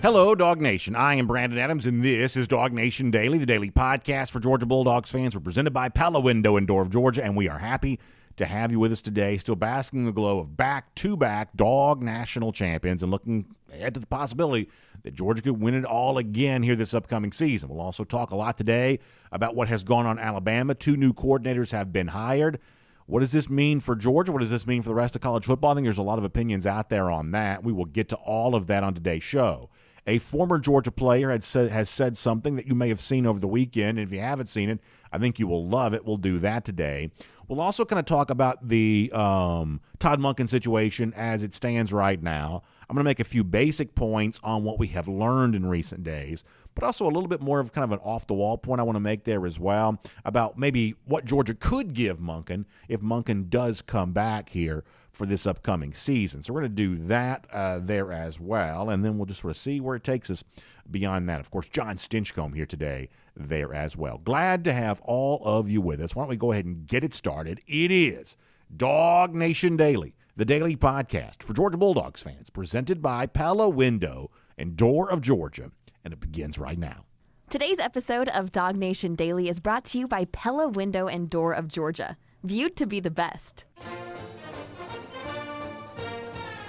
Hello, Dog Nation. I am Brandon Adams, and this is DawgNation Daily, the daily podcast for Georgia Bulldogs fans. We're presented by Pella Window and Door of Georgia, and we are happy to have you with us today, still basking in the glow of back-to-back Dog National champions and looking ahead to the possibility that Georgia could win it all again here this upcoming season. We'll also talk a lot today about what has gone on in Alabama. 2 new coordinators have been hired. What does this mean for Georgia? What does this mean for the rest of college football? I think there's a lot of opinions out there on that. We will get to all of that on today's show. A former Georgia player has said something that you may have seen over the weekend. And if you haven't seen it, I think you will love it. We'll do that today. We'll also kind of talk about the Todd Monken situation as it stands right now. I'm going to make a few basic points on what we have learned in recent days, but also a little bit more of kind of an off-the-wall point I want to make there as well about maybe what Georgia could give Monken if Monken does come back here for this upcoming season. So we're going to do that there as well, and then we'll just sort of see where it takes us beyond that. Of course, John Stinchcomb here today there as well. Glad to have all of you with us. Why don't we go ahead and get it started? It is DawgNation Daily, the daily podcast for Georgia Bulldogs fans, presented by Pella Window and Door of Georgia, and it begins right now. Today's episode of DawgNation Daily is brought to you by Pella Window and Door of Georgia, viewed to be the best.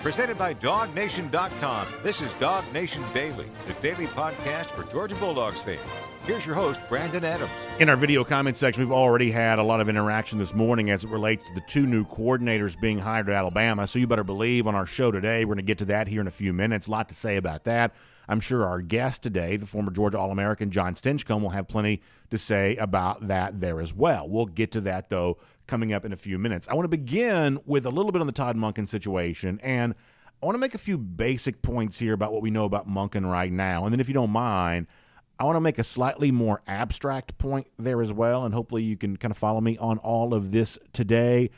Presented by DawgNation.com. This is DawgNation Daily, the daily podcast for Georgia Bulldogs fans. Here's your host, Brandon Adams. In our video comment section, we've already had a lot of interaction this morning as it relates to the 2 new coordinators being hired at Alabama. So you better believe on our show today, we're going to get to that here in a few minutes. A lot to say about that. I'm sure our guest today, the former Georgia All-American John Stinchcomb, will have plenty to say about that there as well. We'll get to that, though, coming up in a few minutes. I want to begin with a little bit on the Todd Monken situation, and I want to make a few basic points here about what we know about Monken right now. And then if you don't mind, I want to make a slightly more abstract point there as well, and hopefully you can kind of follow me on all of this today.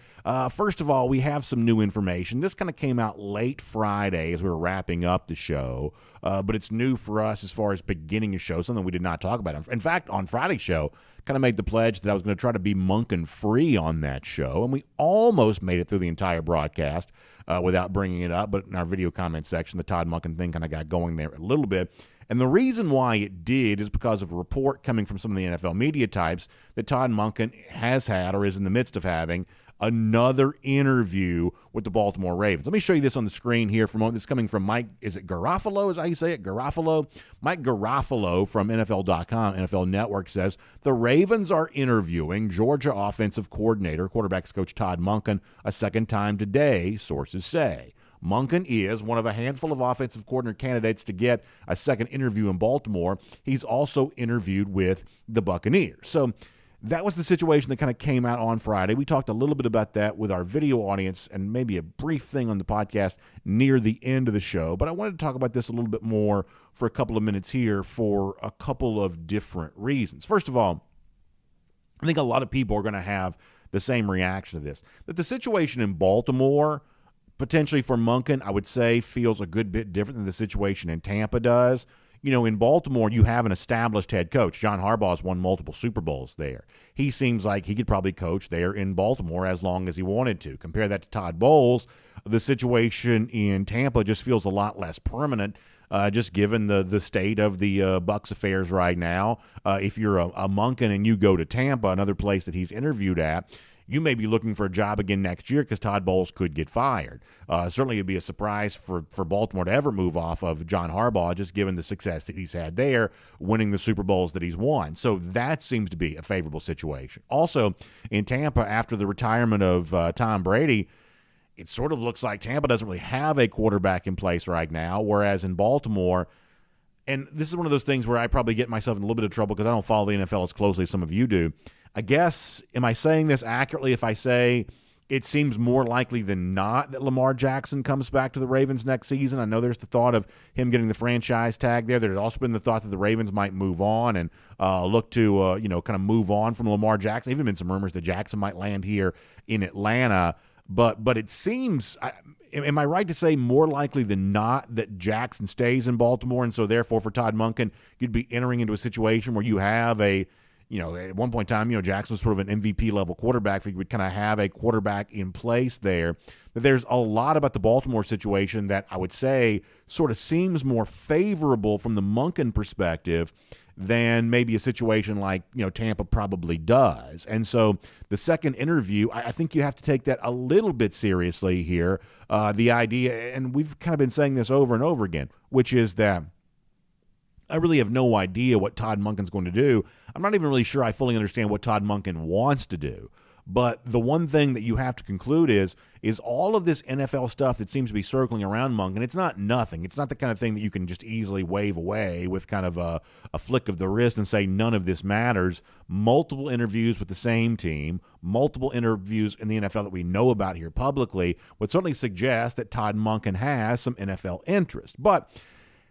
First of all, we have some new information. This kind of came out late Friday as we were wrapping up the show, but it's new for us as far as beginning a show, something we did not talk about. In fact, on Friday's show, kind of made the pledge that I was going to try to be Monken-free on that show, and we almost made it through the entire broadcast without bringing it up, but in our video comment section, the Todd Monken thing kind of got going there a little bit. And the reason why it did is because of a report coming from some of the NFL media types that Todd Monken has had or is in the midst of having another interview with the Baltimore Ravens. Let me show you this on the screen here for a moment. This is coming from Mike, is it Garofalo? Is that how you say it? Garofalo? Mike Garofalo from NFL.com, NFL Network, says the Ravens are interviewing Georgia offensive coordinator, quarterbacks coach Todd Monken, a second time today, sources say. Monken is one of a handful of offensive coordinator candidates to get a second interview in Baltimore. He's also interviewed with the Buccaneers. So that was the situation that kind of came out on Friday. We talked a little bit about that with our video audience and maybe a brief thing on the podcast near the end of the show. But I wanted to talk about this a little bit more for a couple of minutes here for a couple of different reasons. First of all, I think a lot of people are going to have the same reaction to this, that the situation in Baltimore potentially for Monken, I would say, feels a good bit different than the situation in Tampa does. You know, in Baltimore, you have an established head coach. John Harbaugh has won multiple Super Bowls there. He seems like he could probably coach there in Baltimore as long as he wanted to. Compare that to Todd Bowles, the situation in Tampa just feels a lot less permanent, just given the state of the Bucs affairs right now. If you're a Monken and you go to Tampa, another place that he's interviewed at, you may be looking for a job again next year because Todd Bowles could get fired. Certainly it would be a surprise for Baltimore to ever move off of John Harbaugh, just given the success that he's had there, winning the Super Bowls that he's won. So that seems to be a favorable situation. Also, in Tampa, after the retirement of Tom Brady, it sort of looks like Tampa doesn't really have a quarterback in place right now, whereas in Baltimore, and this is one of those things where I probably get myself in a little bit of trouble because I don't follow the NFL as closely as some of you do. I guess, am I saying this accurately if I say it seems more likely than not that Lamar Jackson comes back to the Ravens next season? I know there's the thought of him getting the franchise tag there. There's also been the thought that the Ravens might move on and look to, kind of move on from Lamar Jackson. Even been some rumors that Jackson might land here in Atlanta. But it seems, am I right to say more likely than not that Jackson stays in Baltimore, and so therefore for Todd Monken, you'd be entering into a situation where you have a at one point in time, Jackson was sort of an MVP level quarterback. I think we'd kind of have a quarterback in place there. But there's a lot about the Baltimore situation that I would say sort of seems more favorable from the Monken perspective than maybe a situation like, Tampa probably does. And so the second interview, I think you have to take that a little bit seriously here. The idea, and we've kind of been saying this over and over again, which is that I really have no idea what Todd Monken's going to do. I'm not even really sure I fully understand what Todd Monken wants to do. But the one thing that you have to conclude is all of this NFL stuff that seems to be circling around Monken, it's not nothing. It's not the kind of thing that you can just easily wave away with kind of a flick of the wrist and say none of this matters. Multiple interviews with the same team, multiple interviews in the NFL that we know about here publicly would certainly suggest that Todd Monken has some NFL interest. But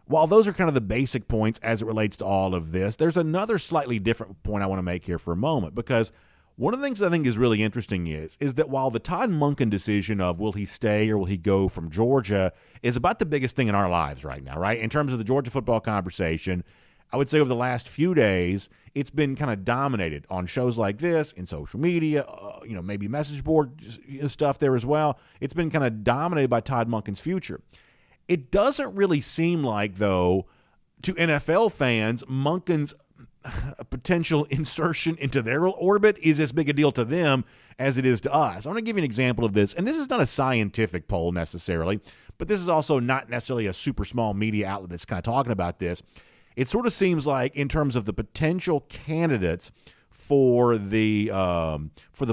while those are kind of the basic points as it relates to all of this, there's another slightly different point I want to make here for a moment, because one of the things I think is really interesting is that while the Todd Monken decision of will he stay or will he go from Georgia is about the biggest thing in our lives right now, right? In terms of the Georgia football conversation, I would say over the last few days, it's been kind of dominated on shows like this, in social media, maybe message board stuff there as well. It's been kind of dominated by Todd Monken's future. It doesn't really seem like, though, to NFL fans, Monken's a potential insertion into their orbit is as big a deal to them as it is to us. I want to give you an example of this, and this is not a scientific poll necessarily, but this is also not necessarily a super small media outlet that's kind of talking about this. It sort of seems like in terms of the potential candidates for the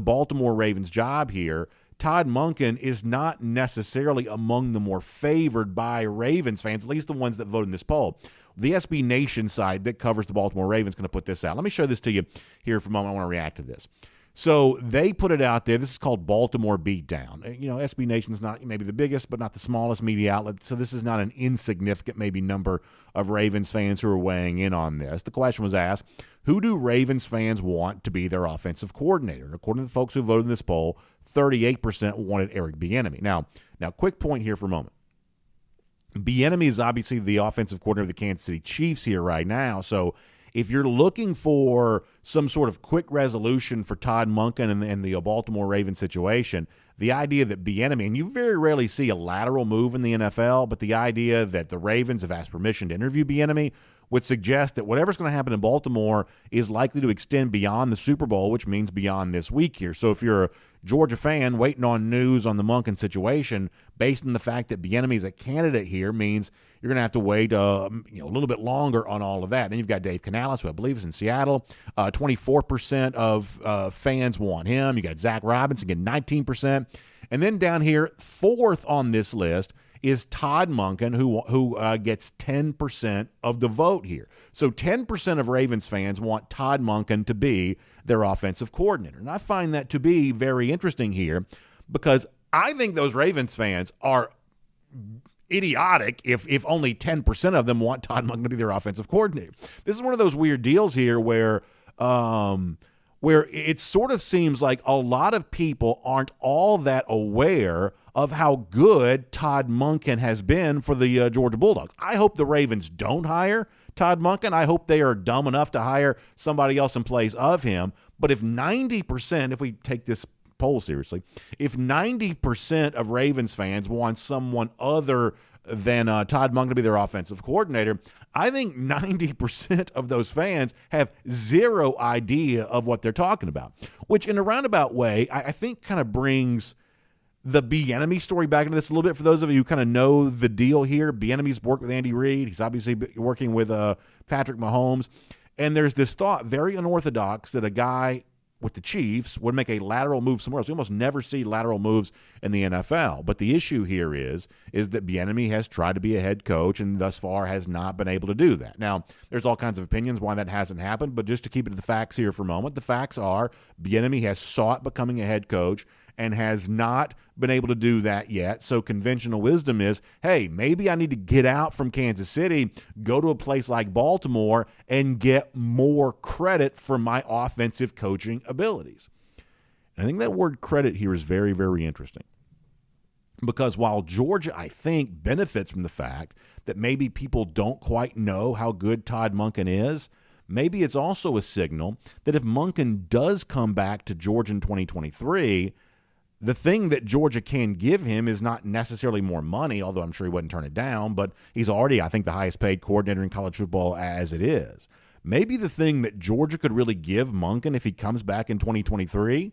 Baltimore Ravens job here, Todd Monken is not necessarily among the more favored by Ravens fans, at least the ones that voted in this poll. The SB Nation side that covers the Baltimore Ravens is going to put this out. Let me show this to you here for a moment. I want to react to this. So they put it out there. This is called Baltimore Beatdown. SB Nation is not maybe the biggest, but not the smallest media outlet. So this is not an insignificant maybe number of Ravens fans who are weighing in on this. The question was asked, who do Ravens fans want to be their offensive coordinator? And according to the folks who voted in this poll, 38% wanted Eric Bieniemy. Now, quick point here for a moment. Bieniemy is obviously the offensive coordinator of the Kansas City Chiefs here right now. So if you're looking for some sort of quick resolution for Todd Monken and the Baltimore Ravens situation, the idea that Bieniemy, and you very rarely see a lateral move in the NFL, but the idea that the Ravens have asked permission to interview Bieniemy would suggest that whatever's going to happen in Baltimore is likely to extend beyond the Super Bowl, which means beyond this week here. So if you're a Georgia fan waiting on news on the Monken situation, based on the fact that Bieniemy is a candidate here, means you're going to have to wait a little bit longer on all of that. Then you've got Dave Canales, who I believe is in Seattle. 24% of fans want him. You got Zach Robinson getting 19%. And then down here, fourth on this list is Todd Monken, who gets 10% of the vote here. So 10% of Ravens fans want Todd Monken to be their offensive coordinator. And I find that to be very interesting here, because I think those Ravens fans are idiotic if only 10% of them want Todd Monken to be their offensive coordinator. This is one of those weird deals here where it sort of seems like a lot of people aren't all that aware of how good Todd Monken has been for the Georgia Bulldogs. I hope the Ravens don't hire Todd Monken. I hope they are dumb enough to hire somebody else in place of him. But if 90%, if we take this poll seriously, if 90% of Ravens fans want someone other than Todd Monken to be their offensive coordinator, I think 90% of those fans have zero idea of what they're talking about, which in a roundabout way, I think kind of brings the Bieniemy story back into this a little bit. For those of you who kind of know the deal here, Bieniemy's worked with Andy Reid. He's obviously working with Patrick Mahomes. And there's this thought, very unorthodox, that a guy with the Chiefs would make a lateral move somewhere else. We almost never see lateral moves in the NFL. But the issue here is that Bieniemy has tried to be a head coach and thus far has not been able to do that. Now, there's all kinds of opinions why that hasn't happened, but just to keep it to the facts here for a moment, the facts are Bieniemy has sought becoming a head coach and has not been able to do that yet. So conventional wisdom is, hey, maybe I need to get out from Kansas City, go to a place like Baltimore, and get more credit for my offensive coaching abilities. And I think that word credit here is very, very interesting. Because while Georgia, I think, benefits from the fact that maybe people don't quite know how good Todd Monken is, maybe it's also a signal that if Monken does come back to Georgia in 2023, the thing that Georgia can give him is not necessarily more money, although I'm sure he wouldn't turn it down, but he's already, I think, the highest paid coordinator in college football as it is. Maybe the thing that Georgia could really give Monken if he comes back in 2023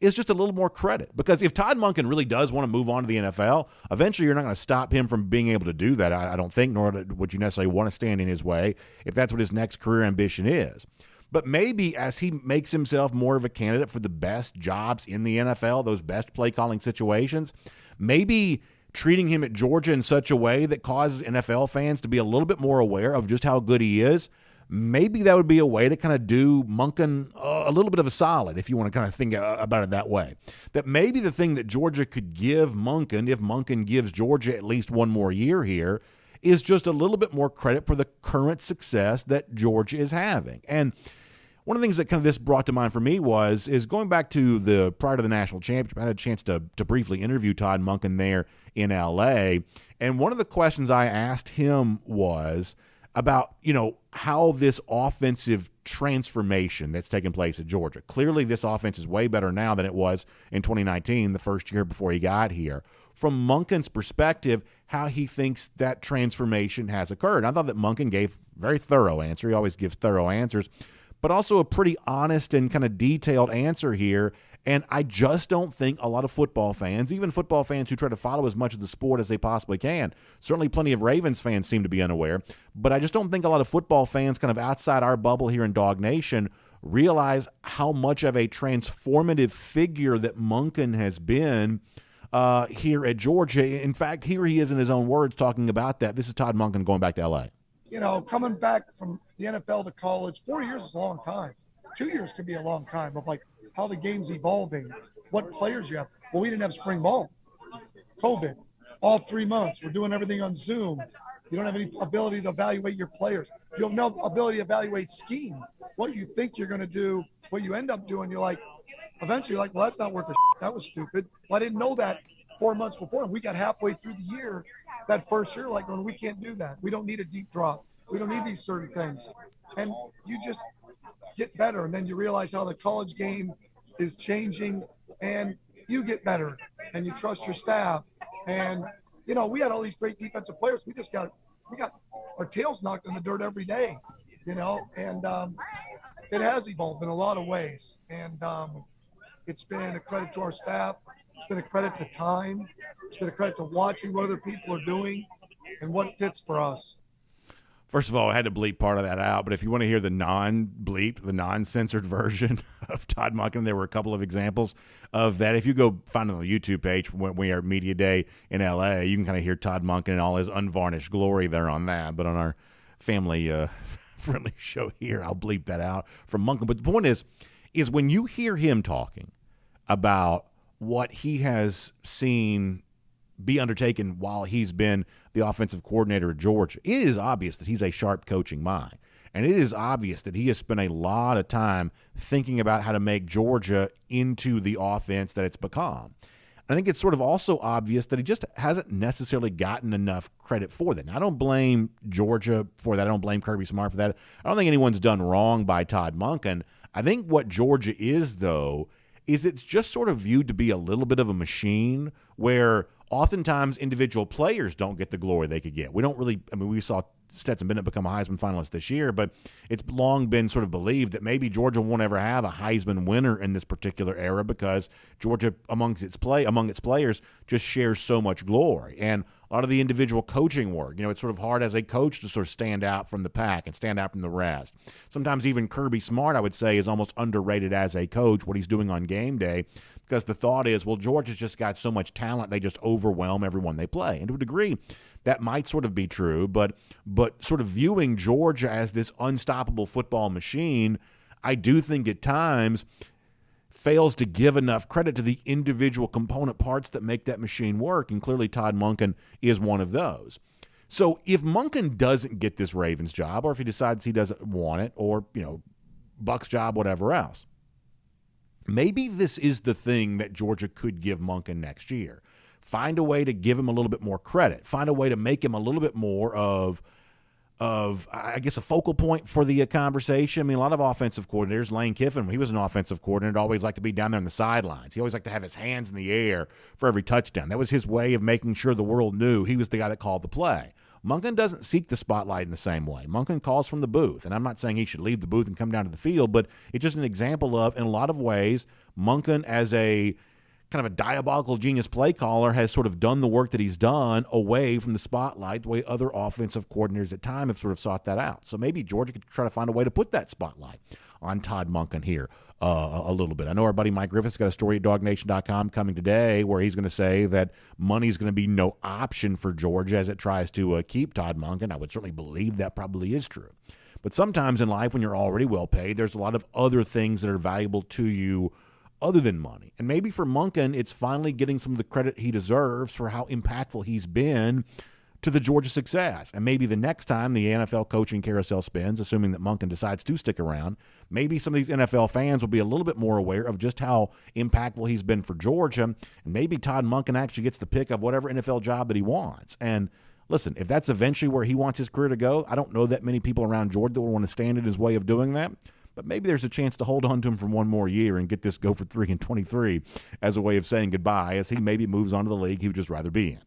is just a little more credit. Because if Todd Monken really does want to move on to the NFL, eventually you're not going to stop him from being able to do that, I don't think, nor would you necessarily want to stand in his way if that's what his next career ambition is. But maybe as he makes himself more of a candidate for the best jobs in the NFL, those best play-calling situations, maybe treating him at Georgia in such a way that causes NFL fans to be a little bit more aware of just how good he is, maybe that would be a way to kind of do Monken a little bit of a solid, if you want to kind of think about it that way. That maybe the thing that Georgia could give Monken, if Monken gives Georgia at least one more year here, is just a little bit more credit for the current success that Georgia is having. And one of the things that kind of this brought to mind for me is going back to prior to the national championship, I had a chance to briefly interview Todd Monken there in L.A., and one of the questions I asked him was about, how this offensive transformation that's taken place at Georgia. Clearly, this offense is way better now than it was in 2019, the first year before he got here. From Monken's perspective, how he thinks that transformation has occurred. I thought that Monken gave a very thorough answer. He always gives thorough answers, but also a pretty honest and kind of detailed answer here. And I just don't think a lot of football fans, even football fans who try to follow as much of the sport as they possibly can, certainly plenty of Ravens fans seem to be unaware, but I just don't think a lot of football fans kind of outside our bubble here in Dog Nation realize how much of a transformative figure that Monken has been here at Georgia. In fact, here he is in his own words talking about that. This is Todd Monken going back to L.A. Coming back from the NFL to college, 4 years is a long time. 2 years could be a long time of how the game's evolving, what players you have. Well, we didn't have spring ball. COVID, all 3 months. We're doing everything on Zoom. You don't have any ability to evaluate your players. You have no ability to evaluate scheme. What you think you're going to do, what you end up doing, eventually well, that's not worth the shit. That was stupid. Well, I didn't know that 4 months before. And we got halfway through the year, that first year, we can't do that. We don't need a deep drop. We don't need these certain things. And you just get better, and then you realize how the college game is changing, and you get better, and you trust your staff. And we had all these great defensive players. We got our tails knocked in the dirt every day, and it has evolved in a lot of ways. And it's been a credit to our staff. It's been a credit to time. It's been a credit to watching what other people are doing and what fits for us. First of all, I had to bleep part of that out, but if you want to hear the non-bleeped, the non-censored version of Todd Monken, there were a couple of examples of that. If you go find it on the YouTube page when we are at Media Day in L.A., you can kind of hear Todd Monken in all his unvarnished glory there on that. But on our family-friendly show here, I'll bleep that out from Monken. But the point is when you hear him talking about what he has seen be undertaken while he's been the offensive coordinator at Georgia, it is obvious that he's a sharp coaching mind. And it is obvious that he has spent a lot of time thinking about how to make Georgia into the offense that it's become. I think it's sort of also obvious that he just hasn't necessarily gotten enough credit for that. Now, I don't blame Georgia for that. I don't blame Kirby Smart for that. I don't think anyone's done wrong by Todd Monken. I think what Georgia is, though, is it's just sort of viewed to be a little bit of a machine where oftentimes individual players don't get the glory they could get. We don't really – we saw Stetson Bennett become a Heisman finalist this year, but it's long been sort of believed that maybe Georgia won't ever have a Heisman winner in this particular era because Georgia, among its players, just shares so much glory. And a lot of the individual coaching work, it's sort of hard as a coach to sort of stand out from the pack and stand out from the rest. Sometimes even Kirby Smart, I would say, is almost underrated as a coach, what he's doing on game day, because the thought is, well, Georgia's just got so much talent, they just overwhelm everyone they play. And to a degree, that might sort of be true, but sort of viewing Georgia as this unstoppable football machine, I do think at times fails to give enough credit to the individual component parts that make that machine work, and clearly Todd Monken is one of those. So if Monken doesn't get this Ravens job, or if he decides he doesn't want it, or, Buck's job, whatever else, maybe this is the thing that Georgia could give Monken next year. Find a way to give him a little bit more credit. Find a way to make him a little bit more of I guess, a focal point for the conversation. I mean, a lot of offensive coordinators, Lane Kiffin, when he was an offensive coordinator, always liked to be down there on the sidelines. He always liked to have his hands in the air for every touchdown. That was his way of making sure the world knew he was the guy that called the play. Monken doesn't seek the spotlight in the same way. Monken calls from the booth, and I'm not saying he should leave the booth and come down to the field, but it's just an example of, in a lot of ways, Monken as a kind of a diabolical genius play caller has sort of done the work that he's done away from the spotlight, the way other offensive coordinators at time have sort of sought that out. So maybe Georgia could try to find a way to put that spotlight on Todd Monken here a little bit. I know our buddy Mike Griffith's got a story at DawgNation.com coming today where he's going to say that money's going to be no option for Georgia as it tries to keep Todd Monken. I would certainly believe that probably is true. But sometimes in life, when you're already well paid, there's a lot of other things that are valuable to you other than money. And maybe for Monken, it's finally getting some of the credit he deserves for how impactful he's been to the Georgia success. And maybe the next time the NFL coaching carousel spins, assuming that Monken decides to stick around, maybe some of these NFL fans will be a little bit more aware of just how impactful he's been for Georgia. And maybe Todd Monken actually gets the pick of whatever NFL job that he wants. And listen, if that's eventually where he wants his career to go, I don't know that many people around Georgia that would want to stand in his way of doing that. But maybe there's a chance to hold on to him for one more year and get this go for 3-23 as a way of saying goodbye as he maybe moves on to the league he would just rather be in.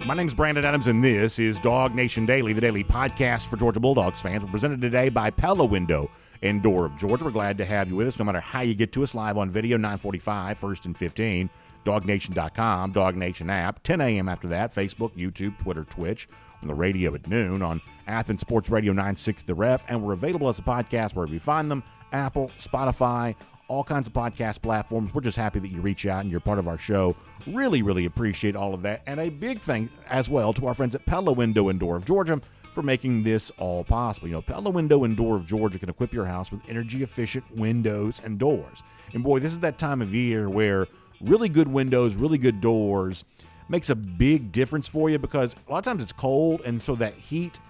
My name's Brandon Adams, and this is DawgNation Daily, the daily podcast for Georgia Bulldogs fans. We're presented today by Pella Window and Door of Georgia. We're glad to have you with us, no matter how you get to us, live on video, 9:45, 1st and 15, DawgNation.com, DawgNation app, 10 a.m. after that, Facebook, YouTube, Twitter, Twitch, on the radio at noon, on Athens Sports Radio 96 The Ref, and we're available as a podcast wherever you find them, Apple, Spotify, all kinds of podcast platforms. We're just happy that you reach out and you're part of our show. Really, really appreciate all of that. And a big thing as well to our friends at Pella Window and Door of Georgia for making this all possible. You know, Pella Window and Door of Georgia can equip your house with energy-efficient windows and doors. And boy, this is that time of year where really good windows, really good doors makes a big difference for you, because a lot of times it's cold, and so that heat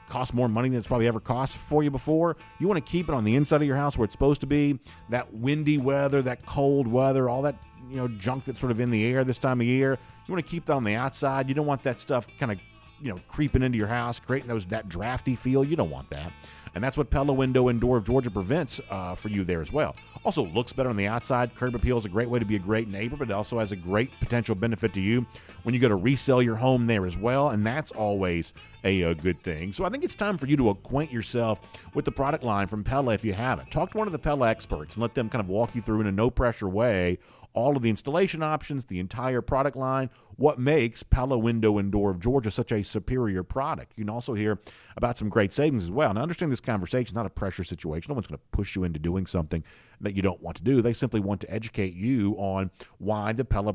costs more money than it's probably ever cost for you before. You want to keep it on the inside of your house where it's supposed to be. That windy weather, that cold weather, all that junk that's sort of in the air this time of year, you want to keep that on the outside. You don't want that stuff kind of creeping into your house, creating that drafty feel. You don't want that. And that's what Pella Window and Door of Georgia prevents for you there as well. Also looks better on the outside. Curb appeal is a great way to be a great neighbor, but it also has a great potential benefit to you when you go to resell your home there as well, and that's always a good thing. So I think it's time for you to acquaint yourself with the product line from Pella if you haven't. Talk to one of the Pella experts and let them kind of walk you through in a no-pressure way all of the installation options, the entire product line, what makes Pella Window and Door of Georgia such a superior product. You can also hear about some great savings as well. Now, understand this conversation is not a pressure situation. No one's going to push you into doing something that you don't want to do. They simply want to educate you on why the Pella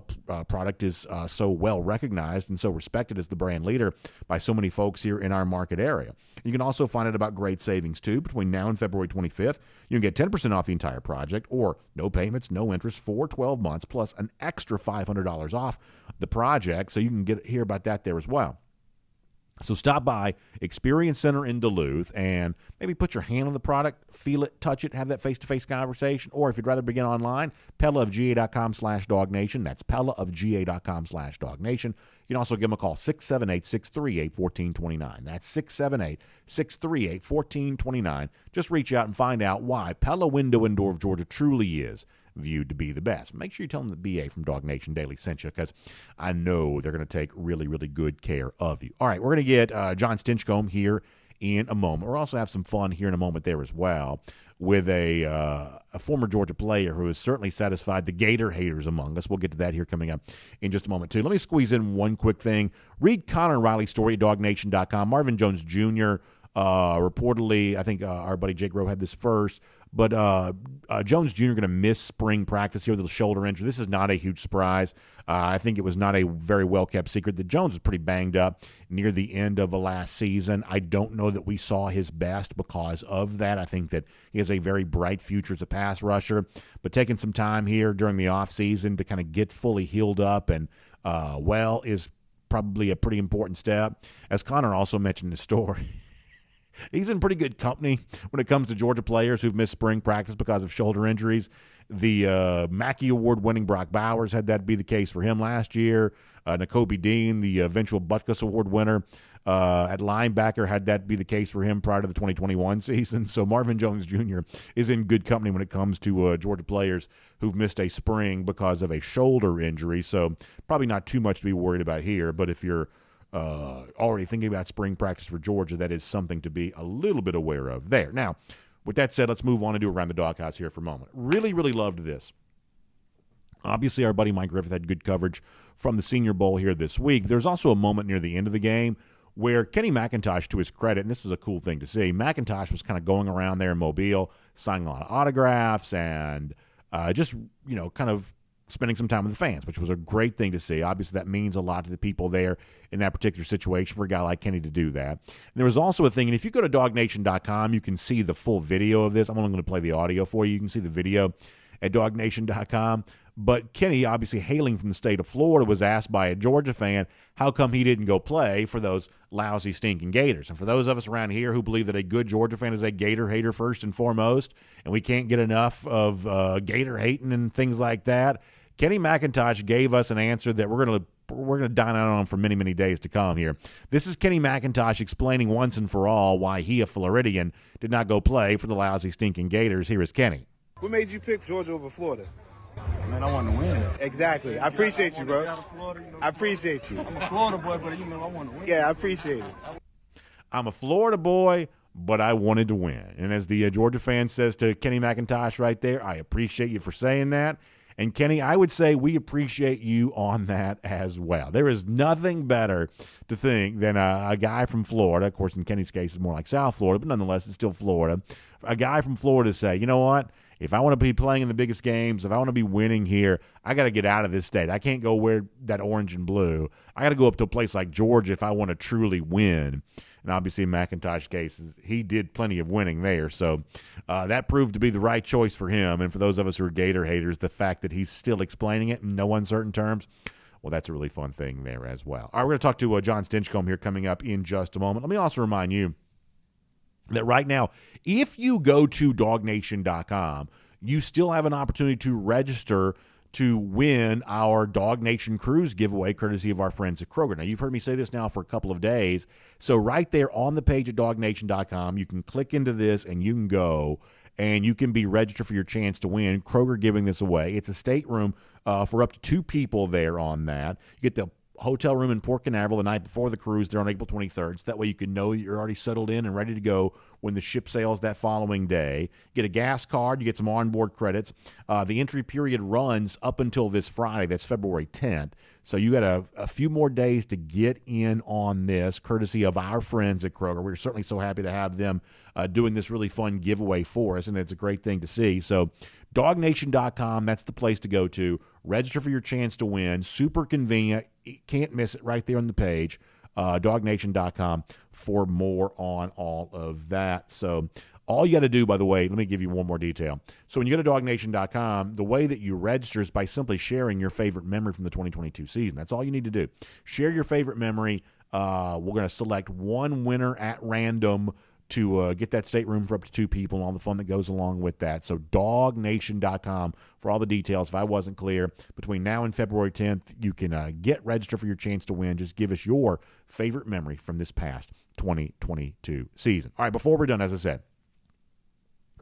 product is so well recognized and so respected as the brand leader by so many folks here in our market area. You can also find out about great savings, too. Between now and February 25th, you can get 10% off the entire project, or no payments, no interest for 12 months, plus an extra $500 off the project, so you can hear about that there as well. So stop by Experience Center in Duluth and maybe put your hand on the product, feel it, touch it, have that face-to-face conversation. Or if you'd rather begin online, PellaofGA.com/DawgNation. That's PellaofGA.com/DawgNation. You can also give them a call, 678-638-1429. That's 678-638-1429. Just reach out and find out why Pella Window and Door of Georgia truly is viewed to be the best. Make sure you tell them that BA from DawgNation Daily sent you, because I know they're going to take really, really good care of you. All right, we're going to get John Stinchcomb here in a moment. We'll also have some fun here in a moment there as well with a former Georgia player who has certainly satisfied the Gator haters among us. We'll get to that here coming up in just a moment, too. Let me squeeze in one quick thing. Read Connor Riley's story at DawgNation.com. Marvin Jones Jr., reportedly, I think our buddy Jake Rowe had this first, but Jones Jr. going to miss spring practice here with a shoulder injury. This is not a huge surprise. I think it was not a very well-kept secret that Jones was pretty banged up near the end of the last season. I don't know that we saw his best because of that. I think that he has a very bright future as a pass rusher, but taking some time here during the offseason to kind of get fully healed up and is probably a pretty important step. As Connor also mentioned in his story, he's in pretty good company when it comes to Georgia players who've missed spring practice because of shoulder injuries. The Mackey Award-winning Brock Bowers had that be the case for him last year. N'Kobe Dean, the eventual Butkus Award winner, at linebacker, had that be the case for him prior to the 2021 season. So Marvin Jones Jr. is in good company when it comes to Georgia players who've missed a spring because of a shoulder injury. So probably not too much to be worried about here. But if you're already thinking about spring practice for Georgia, that is something to be a little bit aware of there. Now, with that said, let's move on and do Around the DawgHouse here for a moment. Really, really loved this. Obviously, our buddy Mike Griffith had good coverage from the Senior Bowl here this week. There's also a moment near the end of the game where Kenny McIntosh, to his credit, and this was a cool thing to see, McIntosh was kind of going around there in Mobile, signing a lot of autographs and just, kind of spending some time with the fans, which was a great thing to see. Obviously, that means a lot to the people there in that particular situation for a guy like Kenny to do that. And there was also a thing, and if you go to DawgNation.com, you can see the full video of this. I'm only going to play the audio for you. You can see the video at DawgNation.com. But Kenny, obviously hailing from the state of Florida, was asked by a Georgia fan how come he didn't go play for those lousy, stinking Gators. And for those of us around here who believe that a good Georgia fan is a Gator hater first and foremost, and we can't get enough of Gator hating and things like that, Kenny McIntosh gave us an answer that we're gonna dine out on for many, many days to come here. This is Kenny McIntosh explaining once and for all why he, a Floridian, did not go play for the lousy, stinking Gators. Here is Kenny. What made you pick Georgia over Florida? Man, I want to win. Exactly. I appreciate you, bro. I appreciate you. I'm a Florida boy, but I want to win. Yeah, I appreciate it. I'm a Florida boy, but I wanted to win. And as the Georgia fan says to Kenny McIntosh right there, I appreciate you for saying that. And Kenny, I would say we appreciate you on that as well. There is nothing better to think than a guy from Florida. Of course, in Kenny's case, it's more like South Florida, but nonetheless, it's still Florida. A guy from Florida say, you know what? If I want to be playing in the biggest games, if I want to be winning here, I got to get out of this state. I can't go wear that orange and blue. I got to go up to a place like Georgia if I want to truly win. And obviously, in McIntosh's case, he did plenty of winning there. So that proved to be the right choice for him. And for those of us who are Gator haters, the fact that he's still explaining it in no uncertain terms, well, that's a really fun thing there as well. All right, we're going to talk to John Stinchcomb here coming up in just a moment. Let me also remind you that right now, if you go to DawgNation.com, you still have an opportunity to register to win our Dog Nation Cruise giveaway, courtesy of our friends at Kroger. Now, you've heard me say this now for a couple of days. So right there on the page at DawgNation.com, you can click into this and you can go and you can be registered for your chance to win. Kroger giving this away. It's a stateroom for up to 2 people there on that. You get the hotel room in Port Canaveral the night before the cruise there on April 23rd. So that way you can know you're already settled in and ready to go when the ship sails that following day. You get a gas card. You get some onboard credits. The entry period runs up until this Friday. That's February 10th. So you got a few more days to get in on this, courtesy of our friends at Kroger. We're certainly so happy to have them doing this really fun giveaway for us, and it's a great thing to see. So DawgNation.com, that's the place to go to. Register for your chance to win. Super convenient. You can't miss it right there on the page. DawgNation.com for more on all of that. So all you got to do, by the way, let me give you one more detail. So when you go to DawgNation.com, the way that you register is by simply sharing your favorite memory from the 2022 season. That's all you need to do. Share your favorite memory. We're going to select one winner at random to get that stateroom for up to 2 people and all the fun that goes along with that. So DawgNation.com for all the details. If I wasn't clear, between now and February 10th, you can get registered for your chance to win. Just give us your favorite memory from this past 2022 season. All right, before we're done, as I said,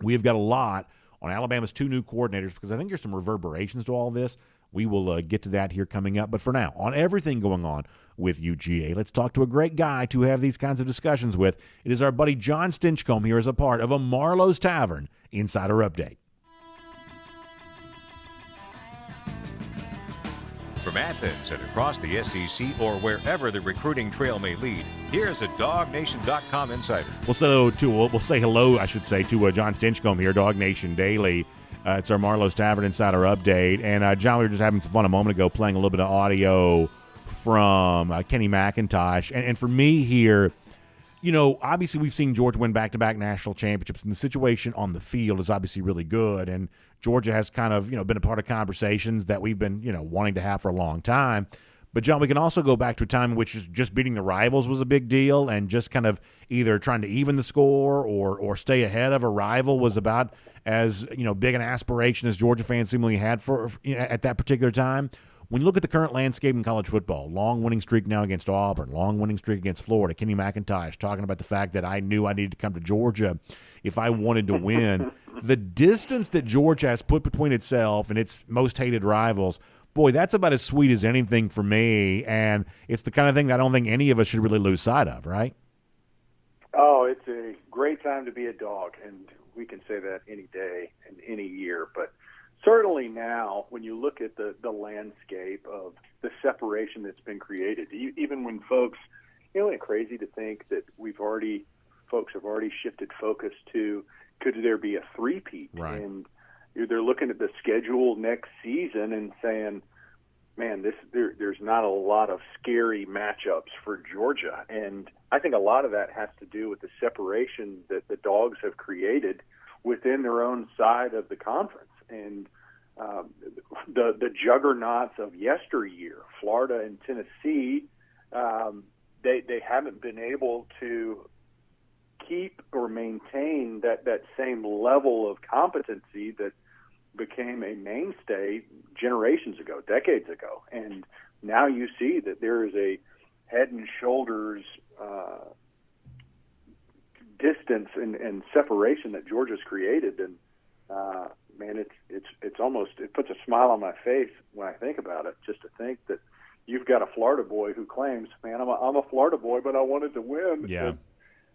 we have got a lot on Alabama's 2 new coordinators because I think there's some reverberations to all this. We will get to that here coming up. But for now, on everything going on with UGA, let's talk to a great guy to have these kinds of discussions with. It is our buddy John Stinchcomb here as a part of a Marlowe's Tavern Insider Update. From Athens and across the SEC or wherever the recruiting trail may lead, here's a DawgNation.com insider. We'll say hello, I should say, to John Stinchcomb here, DawgNation Daily. It's our Marlowe's Tavern Insider Update. And, John, we were just having some fun a moment ago playing a little bit of audio from Kenny McIntosh. And for me here, obviously we've seen Georgia win back-to-back national championships, and the situation on the field is obviously really good. And Georgia has kind of, been a part of conversations that we've been, wanting to have for a long time. But, John, we can also go back to a time in which just beating the rivals was a big deal, and just kind of either trying to even the score or stay ahead of a rival was about as, big an aspiration as Georgia fans seemingly had for at that particular time. When you look at the current landscape in college football, long winning streak now against Auburn, long winning streak against Florida, Kenny McIntosh talking about the fact that I knew I needed to come to Georgia if I wanted to win. The distance that Georgia has put between itself and its most hated rivals, boy, that's about as sweet as anything for me, and it's the kind of thing that I don't think any of us should really lose sight of, right? Oh, it's a great time to be a dog, and we can say that any day and any year, but certainly now, when you look at the landscape of the separation that's been created, even when folks, isn't it crazy to think that folks have already shifted focus to, could there be a three-peat? Right. And they're looking at the schedule next season and saying, man, there's not a lot of scary matchups for Georgia. And I think a lot of that has to do with the separation that the Dogs have created within their own side of the conference. And the juggernauts of yesteryear, Florida and Tennessee, they haven't been able to keep or maintain that same level of competency that became a mainstay generations ago, decades ago. And now you see that there is a head and shoulders distance and separation that Georgia's created. And man, it's almost, it puts a smile on my face when I think about it, just to think that you've got a Florida boy who claims, man, I'm a Florida boy, but I wanted to win. Yeah. And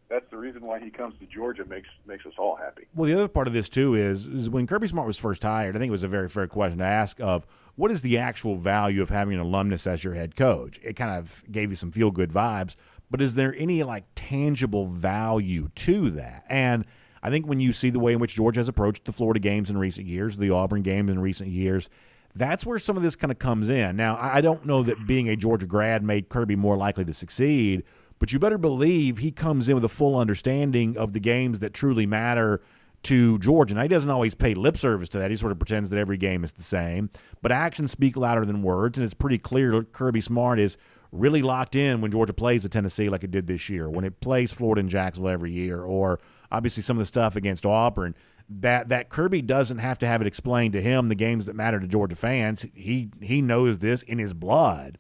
that's the reason why he comes to Georgia. Makes us all happy. Well, the other part of this, too, is when Kirby Smart was first hired, I think it was a very fair question to ask of what is the actual value of having an alumnus as your head coach? It kind of gave you some feel-good vibes, but is there any, tangible value to that? And I think when you see the way in which Georgia has approached the Florida games in recent years, the Auburn games in recent years, that's where some of this kind of comes in. Now, I don't know that being a Georgia grad made Kirby more likely to succeed, but you better believe he comes in with a full understanding of the games that truly matter to Georgia. Now, he doesn't always pay lip service to that. He sort of pretends that every game is the same. But actions speak louder than words, and it's pretty clear Kirby Smart is really locked in when Georgia plays at Tennessee like it did this year, when it plays Florida and Jacksonville every year, or obviously some of the stuff against Auburn, that Kirby doesn't have to have it explained to him, the games that matter to Georgia fans. He knows this in his blood.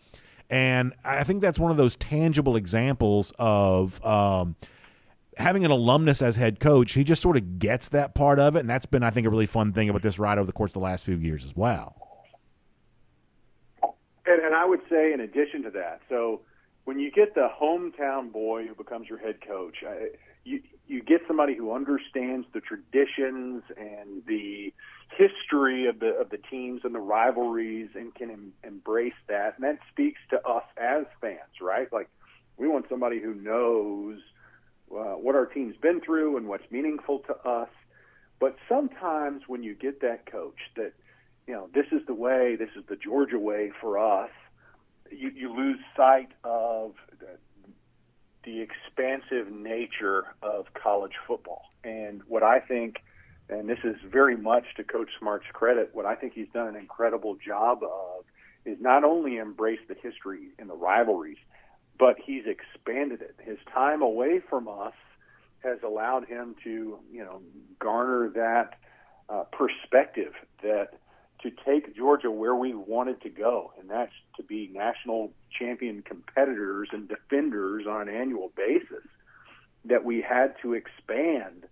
And I think that's one of those tangible examples of having an alumnus as head coach. He just sort of gets that part of it, and that's been, I think, a really fun thing about this ride over the course of the last few years as well. And I would say, in addition to that, so when you get the hometown boy who becomes your head coach, you get somebody who understands the traditions and the history of the teams and the rivalries and can embrace that. And that speaks to us as fans, right? Like, we want somebody who knows what our team's been through and what's meaningful to us. But sometimes when you get that coach that, this is the way, this is the Georgia way for us, you lose sight of the expansive nature of college football. And what I think, and this is very much to Coach Smart's credit, what I think he's done an incredible job of is not only embrace the history and the rivalries, but he's expanded it. His time away from us has allowed him to, garner that perspective that to take Georgia where we wanted to go, and that's to be national champion competitors and defenders on an annual basis, that we had to expand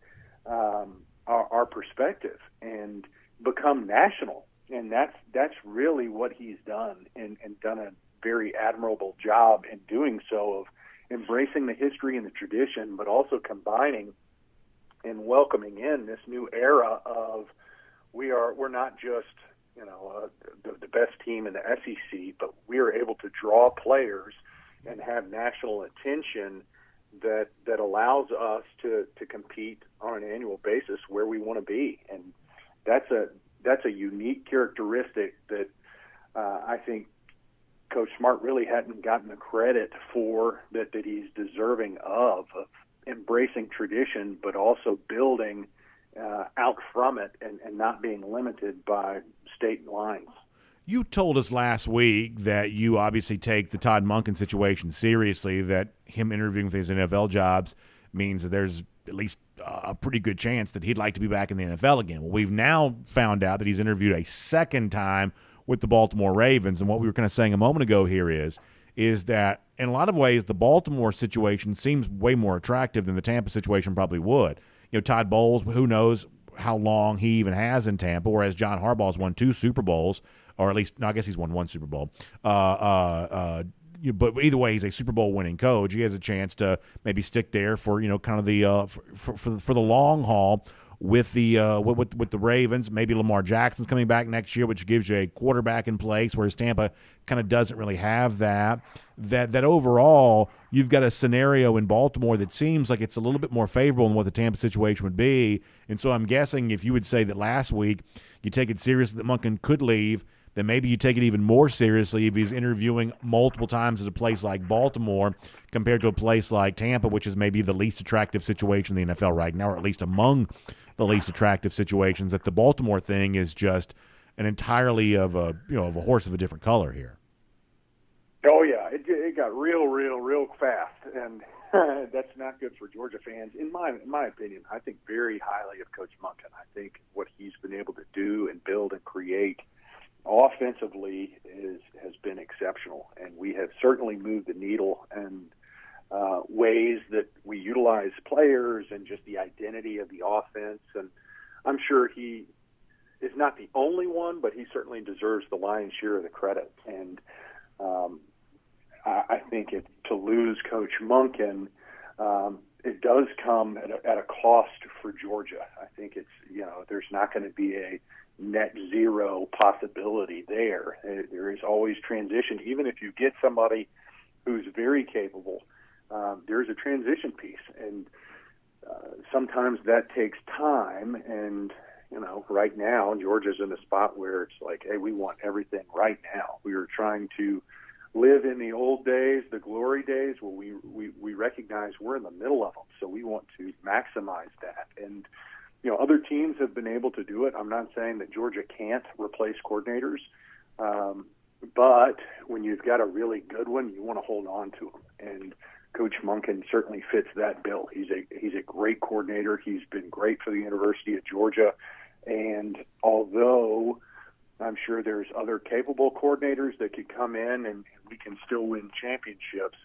our perspective and become national. And that's really what he's done, and done a very admirable job in doing so, of embracing the history and the tradition, but also combining and welcoming in this new era of we're not just the best team in the SEC, but we are able to draw players and have national attention that allows us to compete on an annual basis where we want to be. And that's a unique characteristic that I think Coach Smart really hadn't gotten the credit for that he's deserving of embracing tradition, but also building out from it and not being limited by state lines. You told us last week that you obviously take the Todd Monken situation seriously, that him interviewing for his NFL jobs means that there's at least a pretty good chance that he'd like to be back in the NFL again. Well, we've now found out that he's interviewed a second time with the Baltimore Ravens. And what we were kind of saying a moment ago here is that in a lot of ways the Baltimore situation seems way more attractive than the Tampa situation probably would. Todd Bowles, who knows how long he even has in Tampa, whereas John Harbaugh's won 2 Super Bowls, or at least, no, I guess he's won 1 Super Bowl. But either way, he's a Super Bowl winning coach. He has a chance to maybe stick there for kind of the for the long haul with the Ravens. Maybe Lamar Jackson's coming back next year, which gives you a quarterback in place, whereas Tampa kind of doesn't really have that. That overall, you've got a scenario in Baltimore that seems like it's a little bit more favorable than what the Tampa situation would be. And so I'm guessing if you would say that last week you take it seriously that Monken could leave, then maybe you take it even more seriously if he's interviewing multiple times at a place like Baltimore compared to a place like Tampa, which is maybe the least attractive situation in the NFL right now, or at least among the least attractive situations. That the Baltimore thing is just an entirely of a horse of a different color here. Oh yeah, it got real fast, and that's not good for Georgia fans. In my opinion, I think very highly of Coach Monken. I think what he's been able to do and build and create offensively has been exceptional, and we have certainly moved the needle and ways that we utilize players and just the identity of the offense. And I'm sure he is not the only one, but he certainly deserves the lion's share of the credit. And I think to lose Coach Monken, it does come at a cost for Georgia. I think there's not going to be a net zero possibility there. There is always transition. Even if you get somebody who's very capable, there's a transition piece, and sometimes that takes time. And right now Georgia's in a spot where it's like, hey, we want everything right now. We were trying to live in the old days, the glory days, where we recognize we're in the middle of them, so we want to maximize that. And other teams have been able to do it. I'm not saying that Georgia can't replace coordinators, but when you've got a really good one, you want to hold on to them. And Coach Monken certainly fits that bill. He's a great coordinator. He's been great for the University of Georgia. And although I'm sure there's other capable coordinators that could come in and we can still win championships,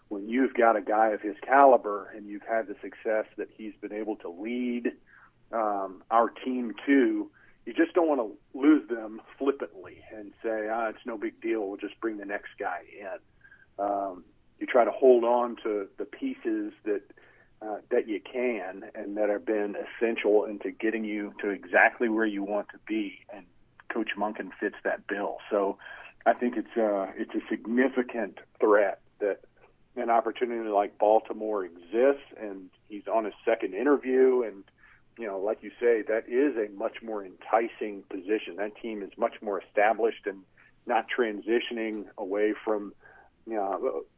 when you've got a guy of his caliber and you've had the success that he's been able to lead our team to, you just don't want to lose them flippantly and say, it's no big deal, we'll just bring the next guy in. You try to hold on to the pieces that you can and that have been essential into getting you to exactly where you want to be. And Coach Monken fits that bill. So I think it's a significant threat that an opportunity like Baltimore exists, and he's on his second interview. And, like you say, that is a much more enticing position. That team is much more established and not transitioning away from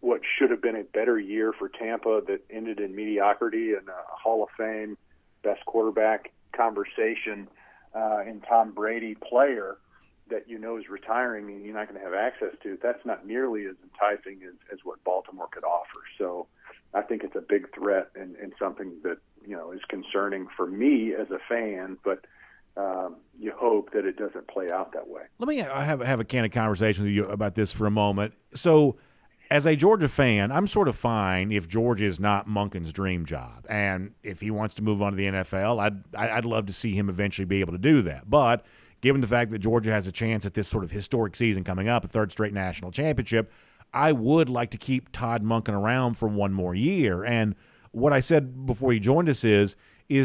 what should have been a better year for Tampa that ended in mediocrity and a Hall of Fame best quarterback conversation in Tom Brady player that is retiring and you're not going to have access to. That's not nearly as enticing as what Baltimore could offer. So I think it's a big threat and something that is concerning for me as a fan, but you hope that it doesn't play out that way. Let me have a candid conversation with you about this for a moment. So as a Georgia fan, I'm sort of fine if Georgia is not Monken's dream job. And if he wants to move on to the NFL, I'd love to see him eventually be able to do that. But given the fact that Georgia has a chance at this sort of historic season coming up, a third straight national championship, I would like to keep Todd Monken around for one more year. And what I said before he joined us is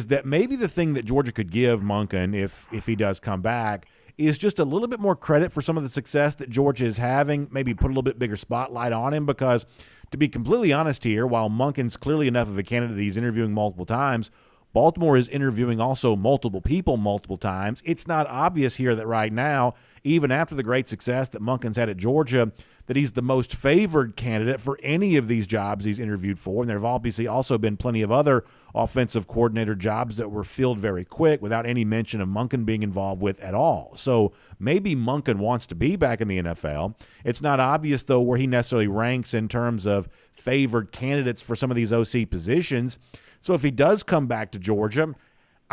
that maybe the thing that Georgia could give Monken, if he does come back, is just a little bit more credit for some of the success that Georgia is having, maybe put a little bit bigger spotlight on him, because to be completely honest here, while Monken's clearly enough of a candidate that he's interviewing multiple times, Baltimore is interviewing also multiple people multiple times. It's not obvious here that right now, even after the great success that Monken's had at Georgia, that he's the most favored candidate for any of these jobs he's interviewed for. And there have obviously also been plenty of other offensive coordinator jobs that were filled very quick without any mention of Monken being involved with at all. So maybe Monken wants to be back in the NFL. It's not obvious, though, where he necessarily ranks in terms of favored candidates for some of these OC positions. So if he does come back to Georgia,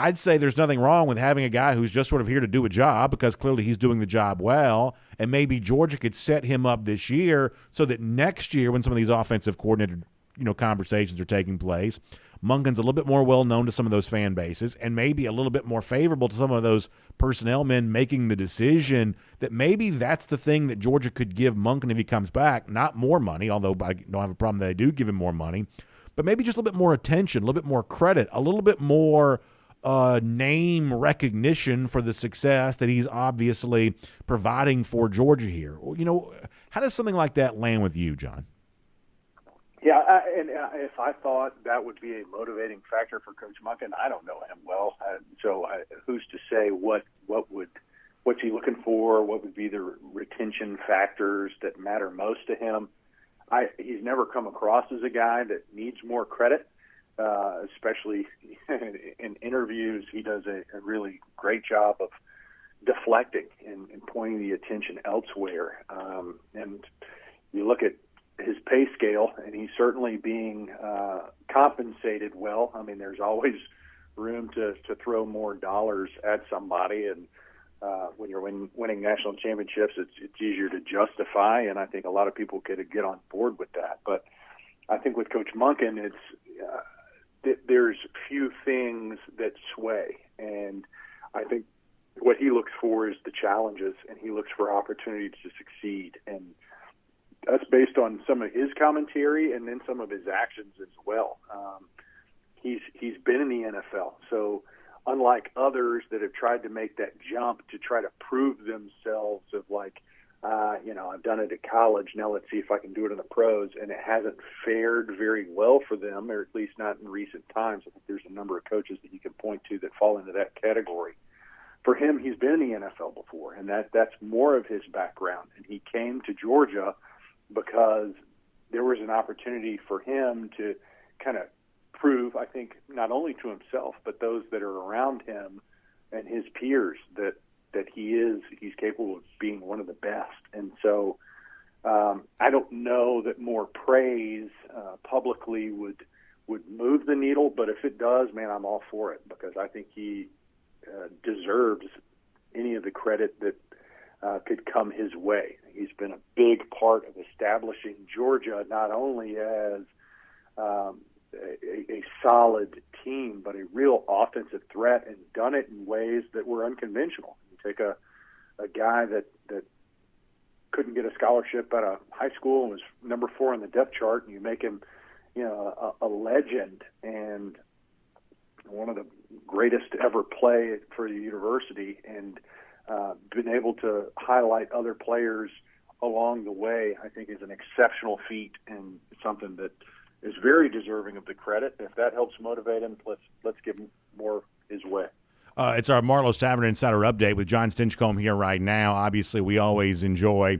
I'd say there's nothing wrong with having a guy who's just sort of here to do a job, because clearly he's doing the job well, and maybe Georgia could set him up this year so that next year when some of these offensive coordinator conversations are taking place, Monken's a little bit more well-known to some of those fan bases and maybe a little bit more favorable to some of those personnel men making the decision that maybe that's the thing that Georgia could give Monken if he comes back. Not more money, although I don't have a problem that they do give him more money, but maybe just a little bit more attention, a little bit more credit, a little bit more name recognition for the success that he's obviously providing for Georgia here. How does something like that land with you, John? Yeah, if I thought that would be a motivating factor for Coach Monken, I don't know him well, so who's to say what's he looking for? What would be the retention factors that matter most to him? He's never come across as a guy that needs more credit, especially in interviews. He does a really great job of deflecting and pointing the attention elsewhere. And you look at his pay scale, and he's certainly being compensated well. I mean, there's always room to throw more dollars at somebody, and when you're winning national championships, it's easier to justify, and I think a lot of people could get on board with that. But I think with Coach Monken, there's few things that sway, and I think what he looks for is the challenges, and he looks for opportunities to succeed, and that's based on some of his commentary and then some of his actions as well. He's been in the NFL, so unlike others that have tried to make that jump to try to prove themselves of I've done it at college, now let's see if I can do it in the pros, and it hasn't fared very well for them, or at least not in recent times. I think there's a number of coaches that you can point to that fall into that category. For him, he's been in the NFL before, and that's more of his background, and he came to Georgia because there was an opportunity for him to kind of prove, I think, not only to himself, but those that are around him and his peers that he's capable of being one of the best. And so I don't know that more praise publicly would move the needle, but if it does, man, I'm all for it, because I think he deserves any of the credit that could come his way. He's been a big part of establishing Georgia not only as a solid team, but a real offensive threat, and done it in ways that were unconventional. You take a guy that couldn't get a scholarship out of high school and was number 4 on the depth chart, and you make him, a legend and one of the greatest to ever play for the university, and been able to highlight other players along the way, I think is an exceptional feat and something that is very deserving of the credit. If that helps motivate him, let's give him more his way. It's our Marlowe's Tavern Insider Update with John Stinchcomb here right now. Obviously, we always enjoy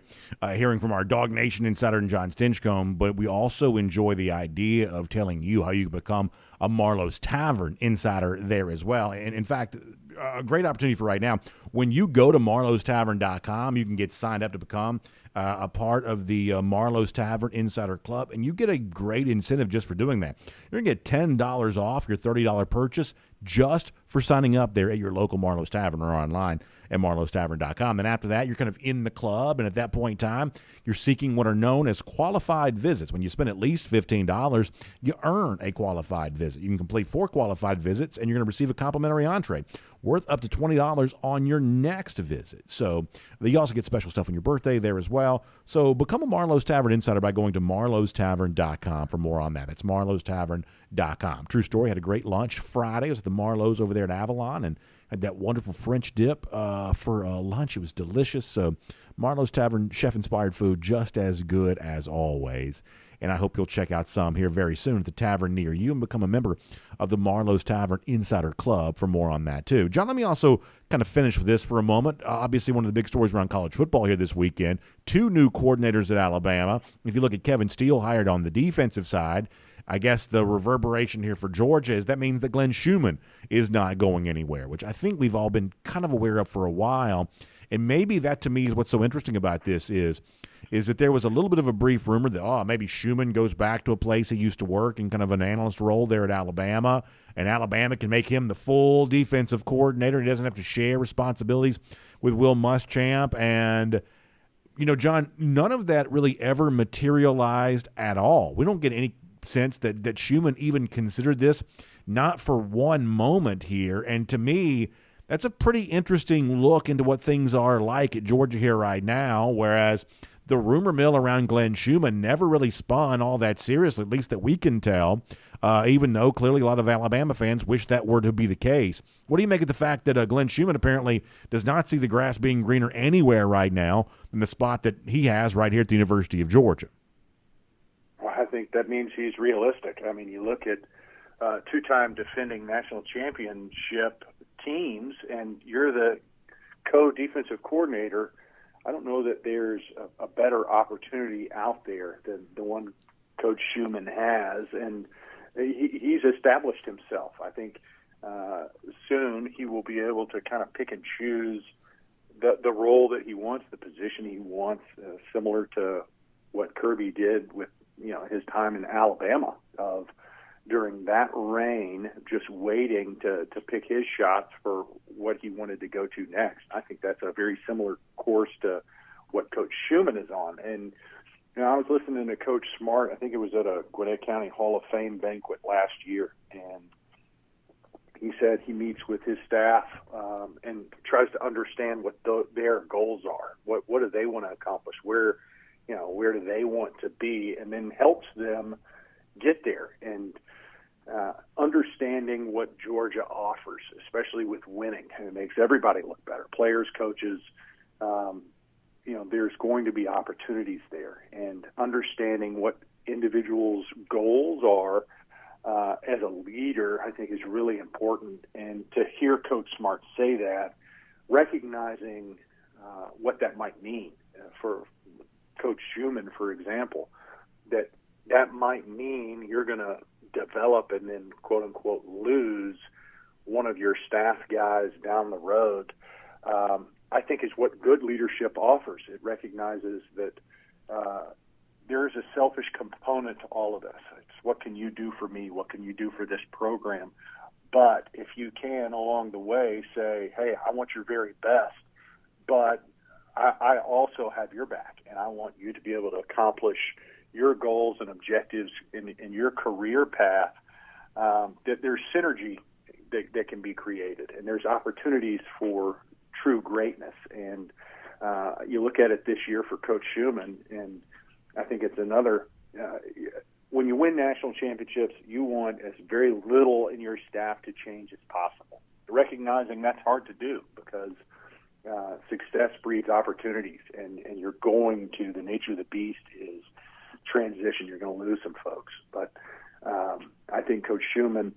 hearing from our DawgNation Insider and John Stinchcomb, but we also enjoy the idea of telling you how you can become a Marlowe's Tavern Insider there as well. And in fact, a great opportunity for right now. When you go to marlowestavern.com, you can get signed up to become a part of the Marlowe's Tavern Insider Club, and you get a great incentive just for doing that. You're going to get $10 off your $30 purchase just for signing up there at your local Marlowe's Tavern or online at marlowestavern.com. And after that, you're kind of in the club, and at that point in time, you're seeking what are known as qualified visits. When you spend at least $15, you earn a qualified visit. You can complete 4 qualified visits, and you're going to receive a complimentary entree worth up to $20 on your next visit. So you also get special stuff on your birthday there as well. So become a Marlowe's Tavern Insider by going to marlowestavern.com for more on that. That's marlowestavern.com. True story, had a great lunch Friday. I was at the Marlowe's over there at Avalon and had that wonderful French dip for lunch. It was delicious. So Marlowe's Tavern, chef-inspired food, just as good as always. And I hope you'll check out some here very soon at the tavern near you and become a member of the Marlowe's Tavern Insider Club for more on that, too. John, let me also kind of finish with this for a moment. Obviously, one of the big stories around college football here this weekend, 2 new coordinators at Alabama. If you look at Kevin Steele hired on the defensive side, I guess the reverberation here for Georgia is that means that Glenn Schumann is not going anywhere, which I think we've all been kind of aware of for a while. And maybe that, to me, is what's so interesting about this is is that there was a little bit of a brief rumor that, maybe Schumann goes back to a place he used to work in kind of an analyst role there at Alabama, and Alabama can make him the full defensive coordinator. He doesn't have to share responsibilities with Will Muschamp. And, John, none of that really ever materialized at all. We don't get any sense that Schumann even considered this, not for one moment here. And to me, that's a pretty interesting look into what things are like at Georgia here right now, whereas the rumor mill around Glenn Schumann never really spun all that seriously, at least that we can tell, even though clearly a lot of Alabama fans wish that were to be the case. What do you make of the fact that Glenn Schumann apparently does not see the grass being greener anywhere right now than the spot that he has right here at the University of Georgia? Well, I think that means he's realistic. I mean, you look at two-time defending national championship teams, and you're the co-defensive coordinator. I don't know that there's a better opportunity out there than the one Coach Schumann has, and he's established himself. I think soon he will be able to kind of pick and choose the role that he wants, the position he wants, similar to what Kirby did with his time in Alabama, of during that reign just waiting to pick his shots for what he wanted to go to next. I think that's a very similar course to what Coach Schumann is on. And I was listening to Coach Smart, I think it was at a Gwinnett County Hall of Fame banquet last year, and he said he meets with his staff and tries to understand what their goals are. What do they want to accomplish? Where do they want to be? And then helps them get there. And understanding what Georgia offers, especially with winning, and it makes everybody look better. Players, coaches, there's going to be opportunities there, and understanding what individuals' goals are as a leader, I think, is really important. And to hear Coach Smart say that, recognizing what that might mean for Coach Schumann, for example, that might mean you're going to develop and then, quote unquote, lose one of your staff guys down the road, I think is what good leadership offers. It recognizes that there is a selfish component to all of this. It's what can you do for me? What can you do for this program? But if you can, along the way, say, hey, I want your very best, but I also have your back, and I want you to be able to accomplish your goals and objectives in your career path, that there's synergy that can be created, and there's opportunities for true greatness. And you look at it this year for Coach Schumann, and I think it's another when you win national championships, you want as very little in your staff to change as possible. Recognizing that's hard to do because success breeds opportunities, and you're going to, the nature of the beast is transition. You're going to lose some folks. But I think Coach Schumann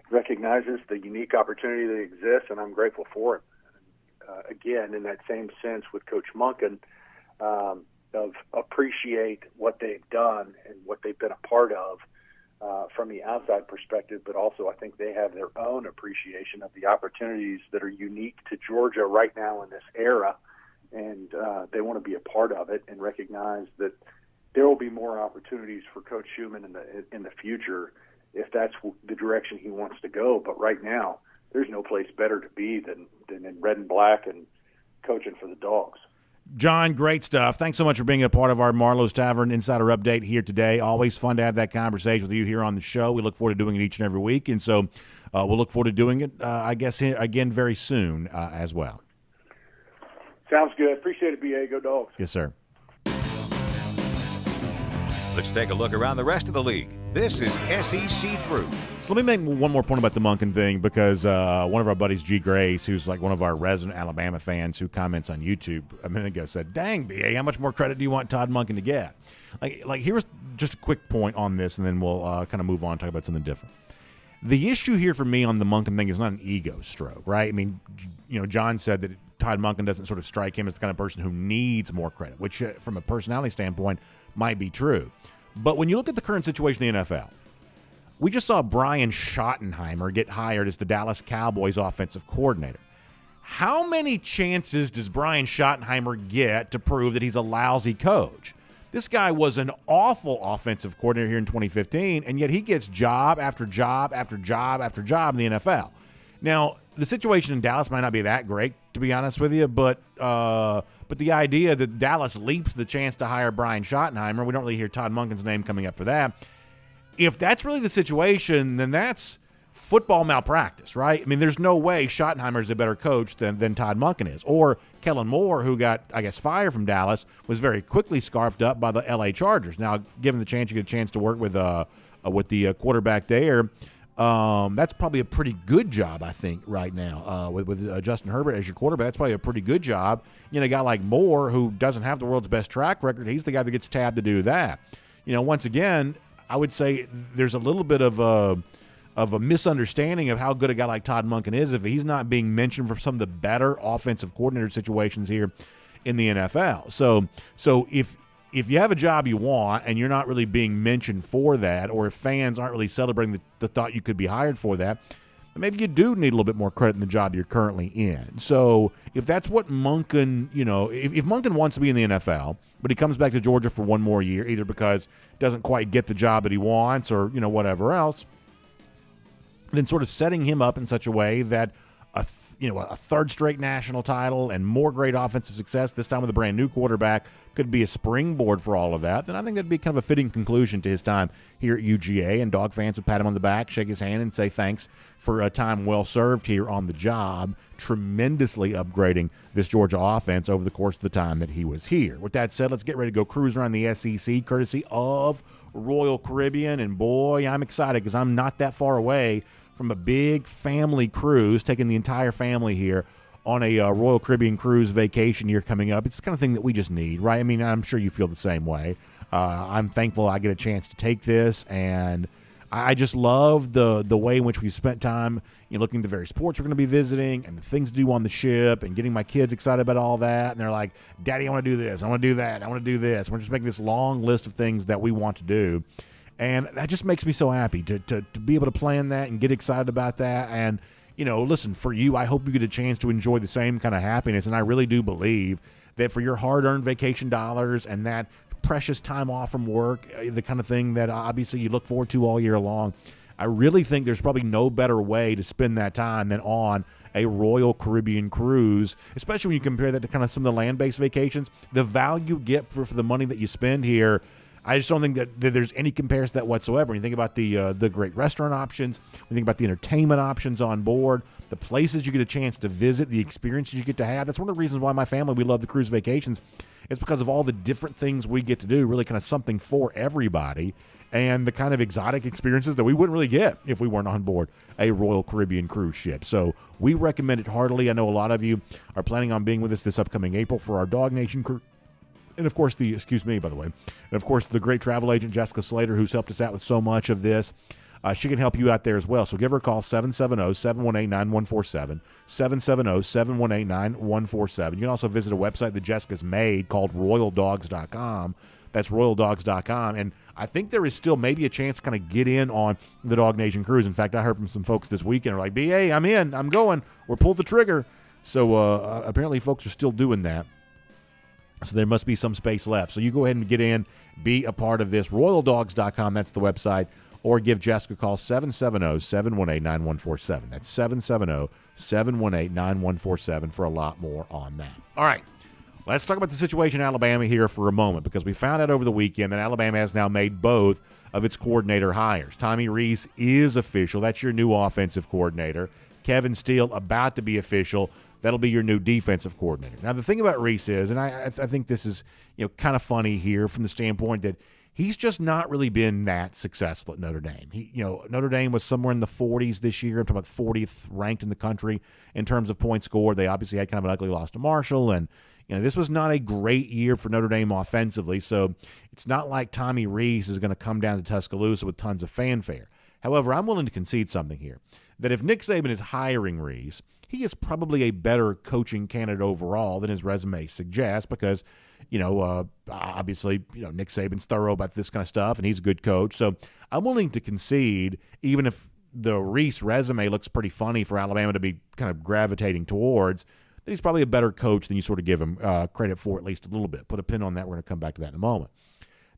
recognizes the unique opportunity that exists, and I'm grateful for it. Again, in that same sense with Coach Monken, of appreciate what they've done and what they've been a part of from the outside perspective, but also I think they have their own appreciation of the opportunities that are unique to Georgia right now in this era, and they want to be a part of it and recognize that there will be more opportunities for Coach Schumann in the future if that's the direction he wants to go. But right now, there's no place better to be than in red and black and coaching for the Dogs. John, great stuff. Thanks so much for being a part of our Marlowe's Tavern Insider Update here today. Always fun to have that conversation with you here on the show. We look forward to doing it each and every week, and so we'll look forward to doing it, I guess, again very soon as well. Sounds good. Appreciate it, B.A. Go Dogs. Yes, sir. Let's take a look around the rest of the league. This is SEC Through. So let me make one more point about the Monken thing, because one of our buddies, G. Grace, who's like one of our resident Alabama fans who comments on YouTube a minute ago, said, dang, B.A., how much more credit do you want Todd Monken to get? Like here's just a quick point on this, and then we'll kind of move on and talk about something different. The issue here for me on the Monken thing is not an ego stroke, right? I mean, John said that Todd Monken doesn't sort of strike him as the kind of person who needs more credit, which from a personality standpoint might be true. But when you look at the current situation in the NFL, we just saw Brian Schottenheimer get hired as the Dallas Cowboys offensive coordinator. how many chances does Brian Schottenheimer get to prove that he's a lousy coach? This guy was an awful offensive coordinator here in 2015, and yet he gets job after job after job after job in the NFL. Now, the situation in Dallas might not be that great, to be honest with you, but the idea that Dallas leaps the chance to hire Brian Schottenheimer, we don't really hear Todd Monken's name coming up for that. If that's really the situation, then that's football malpractice, right? I mean, there's no way Schottenheimer is a better coach than Todd Monken is. Or Kellen Moore, who got, I guess, fired from Dallas, was very quickly scarfed up by the L.A. Chargers. Now, given the chance, you get a chance to work with the quarterback there. That's probably a pretty good job, I think, right now. With Justin Herbert as your quarterback, that's probably a pretty good job. You know, a guy like Moore, who doesn't have the world's best track record, he's the guy that gets tabbed to do that. You know, once again, I would say there's a little bit of a misunderstanding of how good a guy like Todd Monken is if he's not being mentioned for some of the better offensive coordinator situations here in the NFL. So if you have a job you want and you're not really being mentioned for that, or if fans aren't really celebrating the thought you could be hired for that, then maybe you do need a little bit more credit in the job you're currently in. So if that's what Monken, you know, if Monken wants to be in the NFL, but he comes back to Georgia for one more year, either because he doesn't quite get the job that he wants or, you know, whatever else, then sort of setting him up in such a way that a third straight national title and more great offensive success, this time with a brand new quarterback, could be a springboard for all of that, then I think that'd be kind of a fitting conclusion to his time here at UGA, and Dog fans would pat him on the back, shake his hand, and say thanks for a time well served here on the job, tremendously upgrading this Georgia offense over the course of the time that he was here. With that said, let's get ready to go cruise around the SEC, courtesy of Royal Caribbean, and boy, I'm excited because I'm not that far away from a big family cruise, taking the entire family here on a Royal Caribbean cruise vacation year coming up. It's the kind of thing that we just need, right? I mean, I'm sure you feel the same way. I'm thankful I get a chance to take this, and I just love the way in which we spent time, you know, looking at the various ports we're going to be visiting and the things to do on the ship and getting my kids excited about all that. And they're like, Daddy, I want to do this. I want to do that. I want to do this. We're just making this long list of things that we want to do. And that just makes me so happy to be able to plan that and get excited about that. And, you know, listen, for you, I hope you get a chance to enjoy the same kind of happiness. And I really do believe that for your hard-earned vacation dollars and that precious time off from work, the kind of thing that obviously you look forward to all year long, I really think there's probably no better way to spend that time than on a Royal Caribbean cruise, especially when you compare that to kind of some of the land-based vacations. The value you get for the money that you spend here, I just don't think that there's any comparison to that whatsoever. When you think about the great restaurant options, when you think about the entertainment options on board, the places you get a chance to visit, the experiences you get to have. That's one of the reasons why my family, we love the cruise vacations. It's because of all the different things we get to do, really kind of something for everybody, and the kind of exotic experiences that we wouldn't really get if we weren't on board a Royal Caribbean cruise ship. So we recommend it heartily. I know a lot of you are planning on being with us this upcoming April for our DawgNation cruise. And, of course, the great travel agent, Jessica Slater, who's helped us out with so much of this. She can help you out there as well. So give her a call, 770-718-9147, 770-718-9147. You can also visit a website that Jessica's made called RoyalDawgs.com. That's RoyalDawgs.com. And I think there is still maybe a chance to kind of get in on the DawgNation cruise. In fact, I heard from some folks this weekend who are like, BA, I'm in, I'm going, or pulled the trigger. So apparently folks are still doing that. So there must be some space left. So you go ahead and get in, be a part of this. RoyalDawgs.com, that's the website. Or give Jessica a call, 770-718-9147. That's 770-718-9147 for a lot more on that. All right, let's talk about the situation in Alabama here for a moment, because we found out over the weekend that Alabama has now made both of its coordinator hires. Tommy Rees is official. That's your new offensive coordinator. Kevin Steele about to be official. That'll be your new defensive coordinator. Now, the thing about Rees is, and I think this is, you know, kind of funny here from the standpoint that he's just not really been that successful at Notre Dame. Notre Dame was somewhere in the 40s this year. I'm talking about 40th ranked in the country in terms of points scored. They obviously had kind of an ugly loss to Marshall, and this was not a great year for Notre Dame offensively. So it's not like Tommy Rees is going to come down to Tuscaloosa with tons of fanfare. However, I'm willing to concede something here, that if Nick Saban is hiring Rees, he is probably a better coaching candidate overall than his resume suggests, because, obviously, Nick Saban's thorough about this kind of stuff, and he's a good coach. So I'm willing to concede, even if the Reese resume looks pretty funny for Alabama to be kind of gravitating towards, that he's probably a better coach than you sort of give him credit for, at least a little bit. Put a pin on that. We're going to come back to that in a moment.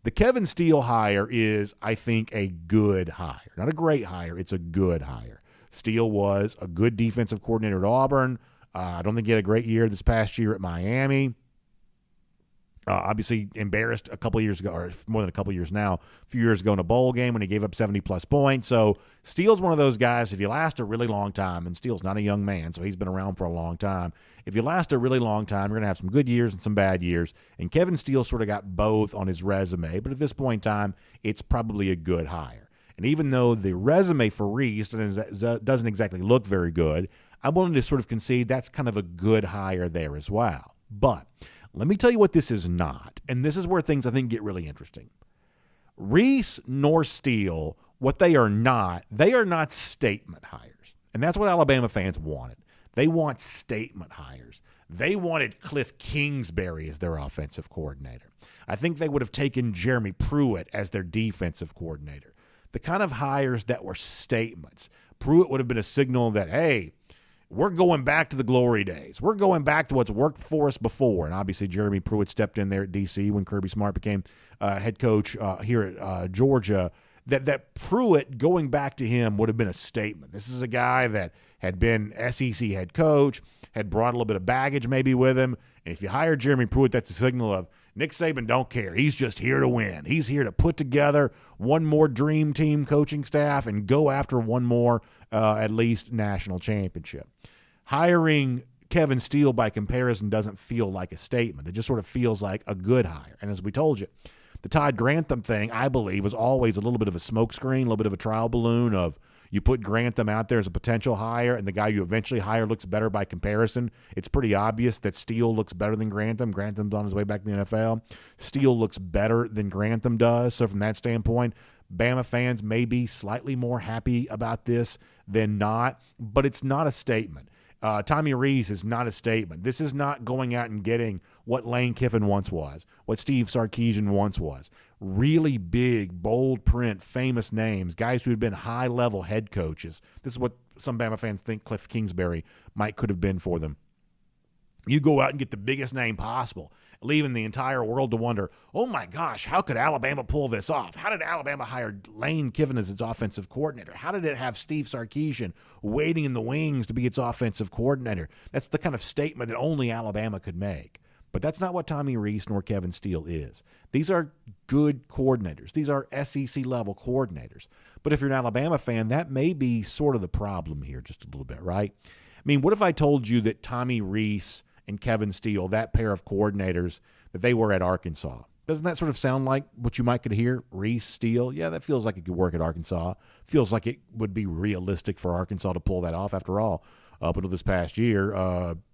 The Kevin Steele hire is, I think, a good hire. Not a great hire. It's a good hire. Steele was a good defensive coordinator at Auburn. I don't think he had a great year this past year at Miami. Obviously embarrassed a couple of years ago, or more than a couple of years now, a few years ago in a bowl game when he gave up 70-plus points. So Steele's one of those guys, if you last a really long time, and Steele's not a young man, so he's been around for a long time. If you last a really long time, you're going to have some good years and some bad years. And Kevin Steele sort of got both on his resume, but at this point in time, it's probably a good hire. And even though the resume for Reese doesn't exactly look very good, I'm willing to sort of concede that's kind of a good hire there as well. But let me tell you what this is not, and this is where things I think get really interesting. Reese nor Steele, what they are not statement hires. And that's what Alabama fans wanted. They want statement hires. They wanted Cliff Kingsbury as their offensive coordinator. I think they would have taken Jeremy Pruitt as their defensive coordinator. The kind of hires that were statements. Pruitt would have been a signal that, hey, we're going back to the glory days. We're going back to what's worked for us before. And obviously Jeremy Pruitt stepped in there at D.C. when Kirby Smart became head coach here at Georgia. That Pruitt, going back to him, would have been a statement. This is a guy that had been SEC head coach, had brought a little bit of baggage maybe with him. And if you hire Jeremy Pruitt, that's a signal of Nick Saban don't care. He's just here to win. He's here to put together one more dream team coaching staff and go after one more at least national championship. Hiring Kevin Steele by comparison doesn't feel like a statement. It just sort of feels like a good hire. And as we told you, the Todd Grantham thing, I believe, was always a little bit of a smokescreen, a little bit of a trial balloon of you put Grantham out there as a potential hire and the guy you eventually hire looks better by comparison. It's pretty obvious that Steele looks better than Grantham. Grantham's on his way back to the NFL. Steele looks better than Grantham does. So from that standpoint, Bama fans may be slightly more happy about this than not, but it's not a statement. Tommy Rees is not a statement. This is not going out and getting what Lane Kiffin once was, what Steve Sarkisian once was. Really big, bold print, famous names, guys who had been high-level head coaches. This is what some Bama fans think Cliff Kingsbury could have been for them. You go out and get the biggest name possible, leaving the entire world to wonder, oh my gosh, how could Alabama pull this off? How did Alabama hire Lane Kiffin as its offensive coordinator? How did it have Steve Sarkisian waiting in the wings to be its offensive coordinator? That's the kind of statement that only Alabama could make. But that's not what Tommy Rees nor Kevin Steele is. These are good coordinators. These are SEC-level coordinators. But if you're an Alabama fan, that may be sort of the problem here just a little bit, right? I mean, what if I told you that Tommy Rees and Kevin Steele, that pair of coordinators, that they were at Arkansas? Doesn't that sort of sound like what you might could hear? Rees, Steele, yeah, that feels like it could work at Arkansas. Feels like it would be realistic for Arkansas to pull that off. After all, up until this past year,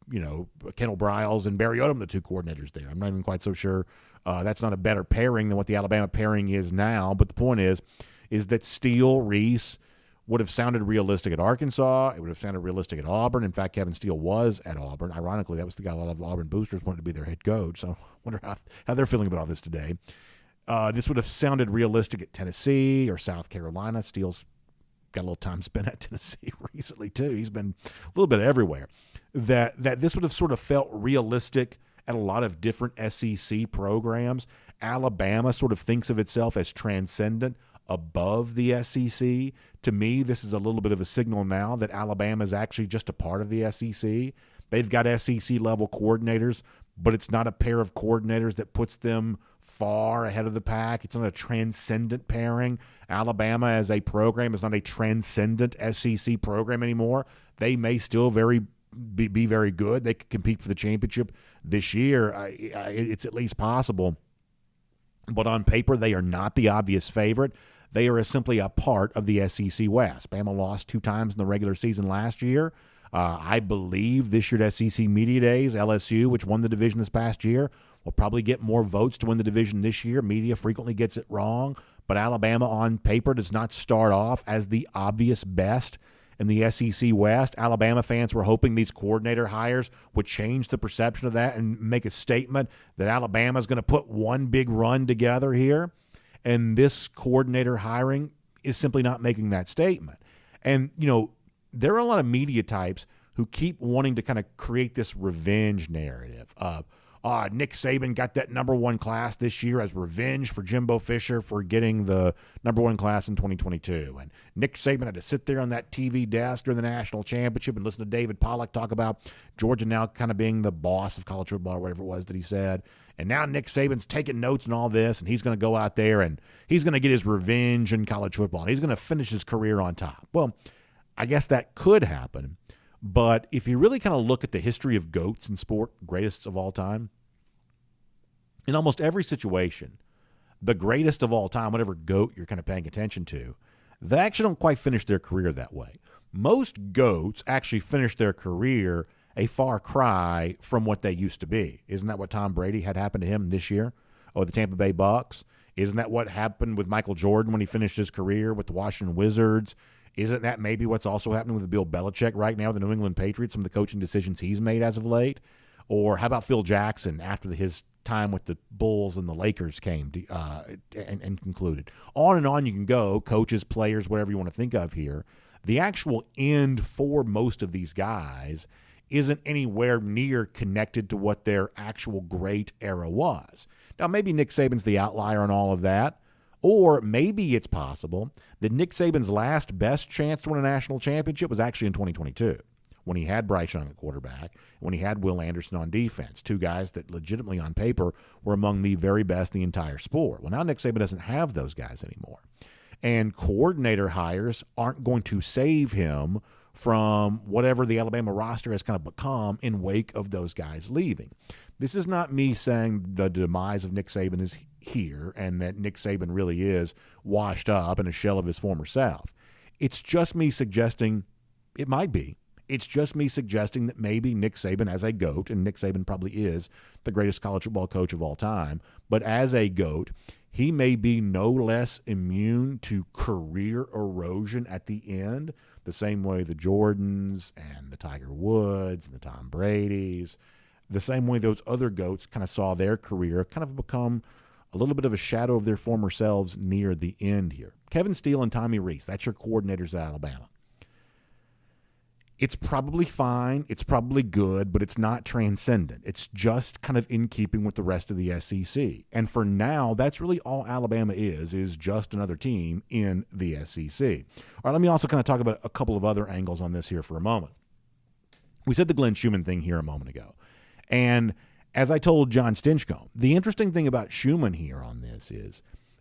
Kendall Briles and Barry Odom, the two coordinators there. I'm not even quite so sure that's not a better pairing than what the Alabama pairing is now. But the point is that Steele, Rees would have sounded realistic at Arkansas. It would have sounded realistic at Auburn. In fact, Kevin Steele was at Auburn. Ironically, that was the guy a lot of Auburn boosters wanted to be their head coach. So I wonder how they're feeling about all this today. This would have sounded realistic at Tennessee or South Carolina. Steele's got a little time spent at Tennessee recently, too. He's been a little bit everywhere. That this would have sort of felt realistic at a lot of different SEC programs. Alabama sort of thinks of itself as transcendent above the SEC. To me, this is a little bit of a signal now that Alabama is actually just a part of the SEC. They've got SEC-level coordinators, but it's not a pair of coordinators that puts them far ahead of the pack. It's not a transcendent pairing. Alabama as a program is not a transcendent SEC program anymore. They may still be very good. They could compete for the championship this year. It's at least possible. But on paper, they are not the obvious favorite. They are simply a part of the SEC West. Bama lost 2 times in the regular season last year. I believe this year at SEC Media Days, LSU, which won the division this past year, will probably get more votes to win the division this year. Media frequently gets it wrong, but Alabama on paper does not start off as the obvious best in the SEC West. Alabama fans were hoping these coordinator hires would change the perception of that and make a statement that Alabama is going to put one big run together here. And this coordinator hiring is simply not making that statement. And, there are a lot of media types who keep wanting to kind of create this revenge narrative of, Nick Saban got that number one class this year as revenge for Jimbo Fisher for getting the number one class in 2022. And Nick Saban had to sit there on that TV desk during the national championship and listen to David Pollack talk about Georgia now kind of being the boss of college football or whatever it was that he said. And now Nick Saban's taking notes and all this, and he's going to go out there and he's going to get his revenge in college football, and he's going to finish his career on top. Well, I guess that could happen. But if you really kind of look at the history of GOATs in sport, greatest of all time, in almost every situation, the greatest of all time, whatever GOAT you're kind of paying attention to, they actually don't quite finish their career that way. Most GOATs actually finish their career a far cry from what they used to be. Isn't that what Tom Brady had happened to him this year? Or the Tampa Bay Bucks? Isn't that what happened with Michael Jordan when he finished his career with the Washington Wizards? Isn't that maybe what's also happening with Bill Belichick right now, the New England Patriots, some of the coaching decisions he's made as of late? Or how about Phil Jackson after his time with the Bulls and the Lakers came and concluded? On and on you can go, coaches, players, whatever you want to think of here. The actual end for most of these guys isn't anywhere near connected to what their actual great era was. Now, maybe Nick Saban's the outlier on all of that. Or maybe it's possible that Nick Saban's last best chance to win a national championship was actually in 2022 when he had Bryce Young at quarterback, when he had Will Anderson on defense, two guys that legitimately on paper were among the very best in the entire sport. Well, now Nick Saban doesn't have those guys anymore. And coordinator hires aren't going to save him from whatever the Alabama roster has kind of become in wake of those guys leaving. This is not me saying the demise of Nick Saban is here and that Nick Saban really is washed up in a shell of his former self. It's just me suggesting it might be. It's just me suggesting that maybe Nick Saban as a GOAT, and Nick Saban probably is the greatest college football coach of all time, but as a GOAT, he may be no less immune to career erosion at the end, the same way the Jordans and the Tiger Woods and the Tom Bradys, the same way those other GOATs kind of saw their career kind of become a little bit of a shadow of their former selves near the end here. Kevin Steele and Tommy Rees, that's your coordinators at Alabama. It's probably fine, it's probably good, but it's not transcendent. It's just kind of in keeping with the rest of the SEC. And for now, that's really all Alabama is just another team in the SEC. All right, let me also kind of talk about a couple of other angles on this here for a moment. We said the Glenn Schumann thing here a moment ago. And as I told John Stinchcomb, the interesting thing about Schumann here on this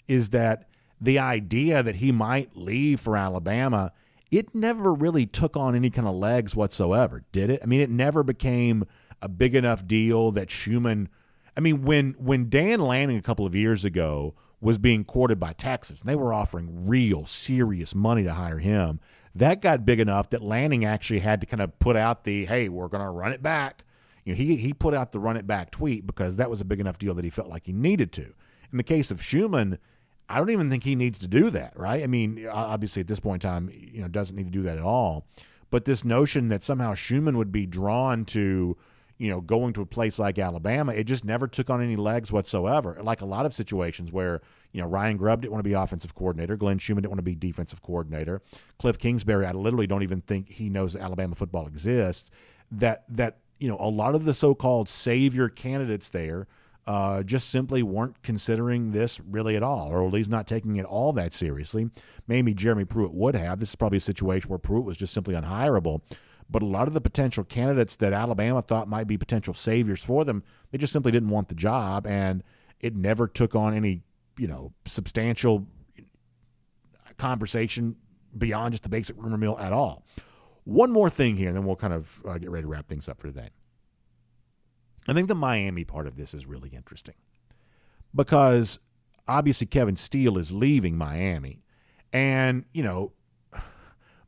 is that the idea that he might leave for Alabama, it never really took on any kind of legs whatsoever, did it? I mean, it never became a big enough deal that Schumann – I mean, when Dan Lanning a couple of years ago was being courted by Texas, and they were offering real serious money to hire him, that got big enough that Lanning actually had to kind of put out the, hey, we're going to run it back. You know, he put out the run it back tweet because that was a big enough deal that he felt like he needed to. In the case of Schumann, I don't even think he needs to do that, right? I mean, obviously at this point in time, doesn't need to do that at all. But this notion that somehow Schumann would be drawn to, going to a place like Alabama, it just never took on any legs whatsoever. Like a lot of situations where, Ryan Grubb didn't want to be offensive coordinator. Glenn Schumann didn't want to be defensive coordinator. Cliff Kingsbury, I literally don't even think he knows that Alabama football exists. That a lot of the so-called savior candidates there just simply weren't considering this really at all, or at least not taking it all that seriously. Maybe Jeremy Pruitt would have. This is probably a situation where Pruitt was just simply unhireable. But a lot of the potential candidates that Alabama thought might be potential saviors for them, they just simply didn't want the job, and it never took on any, substantial conversation beyond just the basic rumor mill at all. One more thing here, and then we'll kind of get ready to wrap things up for today. I think the Miami part of this is really interesting because obviously Kevin Steele is leaving Miami. And,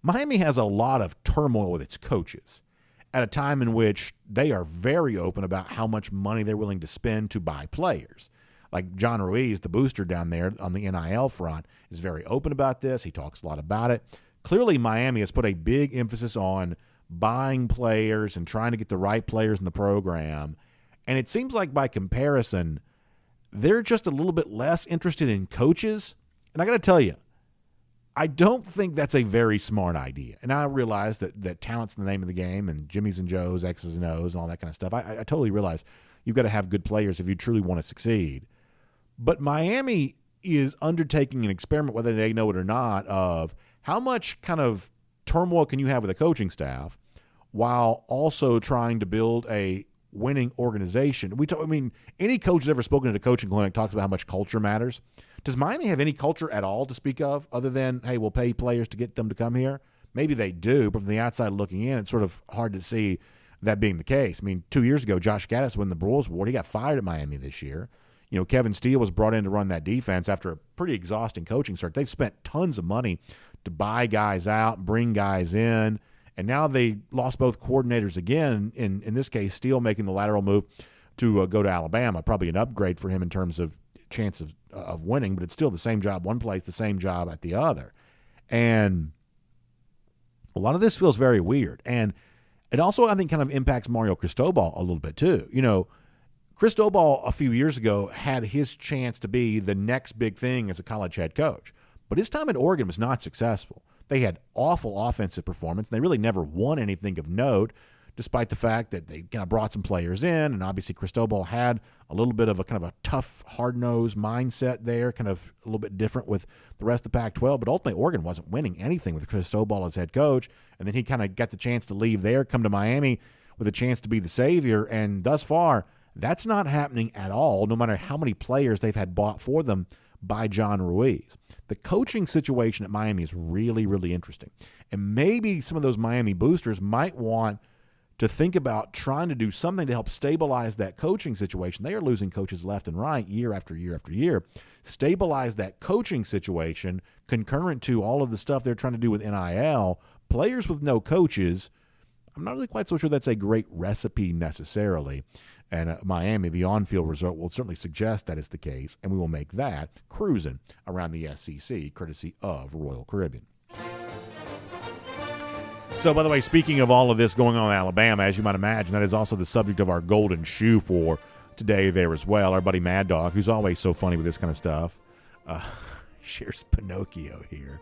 Miami has a lot of turmoil with its coaches at a time in which they are very open about how much money they're willing to spend to buy players. Like John Ruiz, the booster down there on the NIL front, is very open about this. He talks a lot about it. Clearly, Miami has put a big emphasis on buying players and trying to get the right players in the program. And it seems like by comparison, they're just a little bit less interested in coaches. And I got to tell you, I don't think that's a very smart idea. And I realize that talent's the name of the game, and Jimmys and Joes, X's and O's, and all that kind of stuff. I totally realize you've got to have good players if you truly want to succeed. But Miami is undertaking an experiment, whether they know it or not, of how much kind of turmoil can you have with a coaching staff while also trying to build a winning organization. Any coach who's ever spoken at a coaching clinic talks about how much culture matters. Does Miami have any culture at all to speak of other than, hey, we'll pay players to get them to come here? Maybe they do, but from the outside looking in, it's sort of hard to see that being the case. 2 years ago, Josh Gaddis won the Broyles Award. He got fired at Miami this year. Kevin Steele was brought in to run that defense after a pretty exhausting coaching search. They've spent tons of money to buy guys out, bring guys in, and now they lost both coordinators again. In this case, Steele making the lateral move to go to Alabama, probably an upgrade for him in terms of chance of winning, but it's still the same job one place, the same job at the other. And a lot of this feels very weird. And it also, I think, kind of impacts Mario Cristobal a little bit too. Cristobal a few years ago had his chance to be the next big thing as a college head coach, but his time at Oregon was not successful. They had awful offensive performance, and they really never won anything of note, despite the fact that they kind of brought some players in, and obviously Cristobal had a little bit of a kind of a tough, hard-nosed mindset there, kind of a little bit different with the rest of Pac-12, but ultimately Oregon wasn't winning anything with Cristobal as head coach, and then he kind of got the chance to leave there, come to Miami with a chance to be the savior, and thus far, that's not happening at all, no matter how many players they've had bought for them by John Ruiz. The coaching situation at Miami is really, really interesting. And maybe some of those Miami boosters might want to think about trying to do something to help stabilize that coaching situation. They are losing coaches left and right year after year after year. Stabilize that coaching situation concurrent to all of the stuff they're trying to do with NIL. Players with no coaches, I'm not really quite so sure that's a great recipe necessarily. And Miami, the on-field result will certainly suggest that is the case, and we will make that cruising around the SEC, courtesy of Royal Caribbean. So, by the way, speaking of all of this going on in Alabama, as you might imagine, that is also the subject of our golden shoe for today there as well. Our buddy Mad Dog, who's always so funny with this kind of stuff, shares Pinocchio here.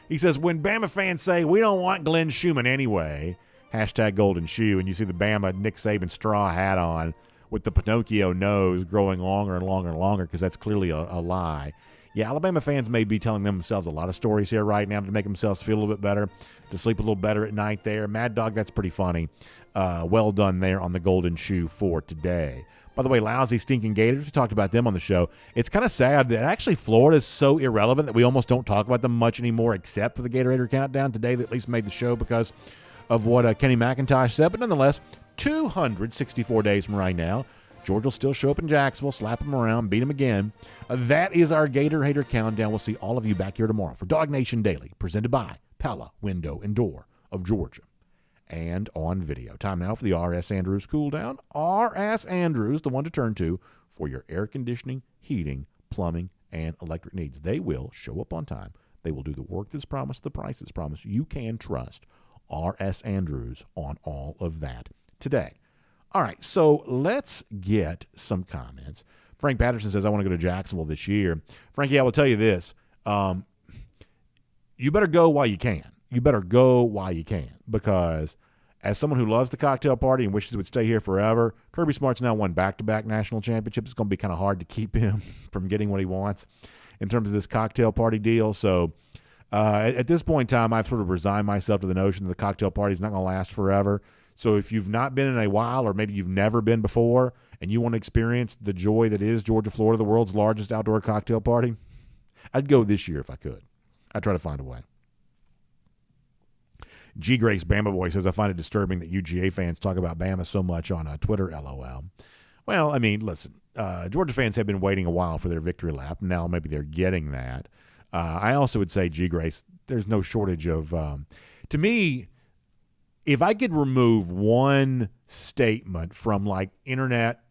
He says, when Bama fans say, we don't want Glenn Schumann anyway, hashtag golden shoe, and you see the Bama Nick Saban straw hat on with the Pinocchio nose growing longer and longer and longer, because that's clearly a lie. Yeah, Alabama fans may be telling themselves a lot of stories here right now to make themselves feel a little bit better, to sleep a little better at night there. Mad Dog, that's pretty funny. Well done there on the golden shoe for today. By the way, lousy, stinking Gators, we talked about them on the show. It's kind of sad that actually Florida is so irrelevant that we almost don't talk about them much anymore, except for the Gatorade Countdown today that at least made the show because of what Kenny McIntosh said. But nonetheless, 264 days from right now, Georgia will still show up in Jacksonville, slap them around, beat them again. That is our Gator Hater Countdown. We'll see all of you back here tomorrow for DawgNation Daily, presented by Pella, Window and Door of Georgia, and on video. Time now for the R.S. Andrews Cool Down. R.S. Andrews, the one to turn to for your air conditioning, heating, plumbing, and electric needs. They will show up on time. They will do the work that's promised, the price that's promised. You can trust R.S. Andrews on all of that today. All right, so let's get some comments. Frank Patterson says, I want to go to Jacksonville this year. Frankie, I will tell you this. You better go while you can. You better go while you can, because as someone who loves the cocktail party and wishes it would stay here forever, Kirby Smart's now won back-to-back national championships. It's going to be kind of hard to keep him from getting what he wants in terms of this cocktail party deal. So at this point in time, I've sort of resigned myself to the notion that the cocktail party is not going to last forever. So if you've not been in a while, or maybe you've never been before, and you want to experience the joy that is Georgia, Florida, the world's largest outdoor cocktail party, I'd go this year if I could. I'd try to find a way. G. Grace Bama Boy says, I find it disturbing that UGA fans talk about Bama so much on Twitter, LOL. Well, I mean, listen, Georgia fans have been waiting a while for their victory lap. Now maybe they're getting that. I also would say, G. Grace, there's no shortage of to me, if I could remove one statement from like internet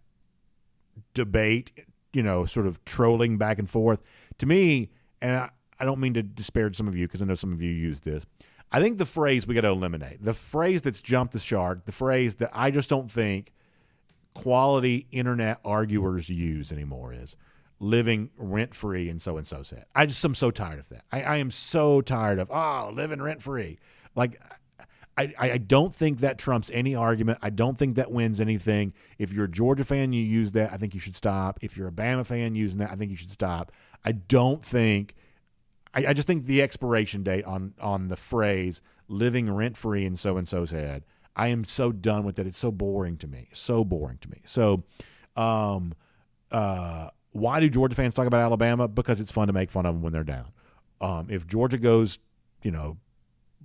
debate, sort of trolling back and forth, to me, and I don't mean to disparage some of you because I know some of you use this, I think the phrase we got to eliminate, the phrase that's jumped the shark, the phrase that I just don't think quality internet arguers use anymore is, living rent-free and so said. I just am so tired of that. I am so tired of, living rent-free. Like, I don't think that trumps any argument. I don't think that wins anything. If you're a Georgia fan, you use that, I think you should stop. If you're a Bama fan using that, I think you should stop. I just think the expiration date on the phrase living rent-free and so said, I am so done with it. It's so boring to me. So, why do Georgia fans talk about Alabama? Because it's fun to make fun of them when they're down. If Georgia goes,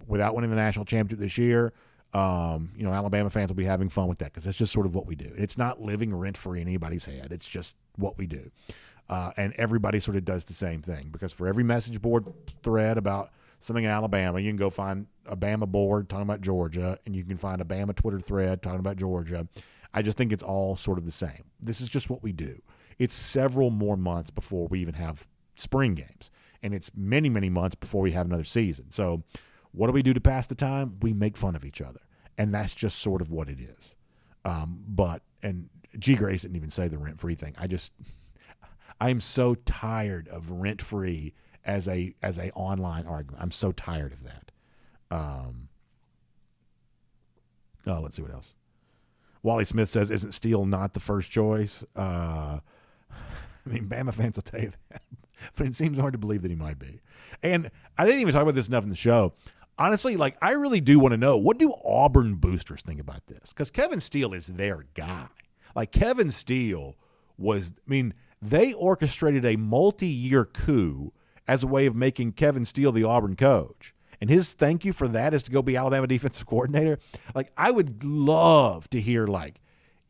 without winning the national championship this year, Alabama fans will be having fun with that because that's just sort of what we do. It's not living rent-free in anybody's head. It's just what we do. And everybody sort of does the same thing because for every message board thread about something in Alabama, you can go find a Bama board talking about Georgia, and you can find a Bama Twitter thread talking about Georgia. I just think it's all sort of the same. This is just what we do. It's several more months before we even have spring games, and it's many, many months before we have another season. So what do we do to pass the time? We make fun of each other, and that's just sort of what it is. And G. Grace didn't even say the rent-free thing. I am so tired of rent-free as a online argument. I'm so tired of that. Let's see what else. Wally Smith says, isn't Steele not the first choice? Bama fans will tell you that, but it seems hard to believe that he might be. And I didn't even talk about this enough in the show. Honestly, I really do want to know, what do Auburn boosters think about this? Because Kevin Steele is their guy. Kevin Steele they orchestrated a multi-year coup as a way of making Kevin Steele the Auburn coach. And his thank you for that is to go be Alabama defensive coordinator. I would love to hear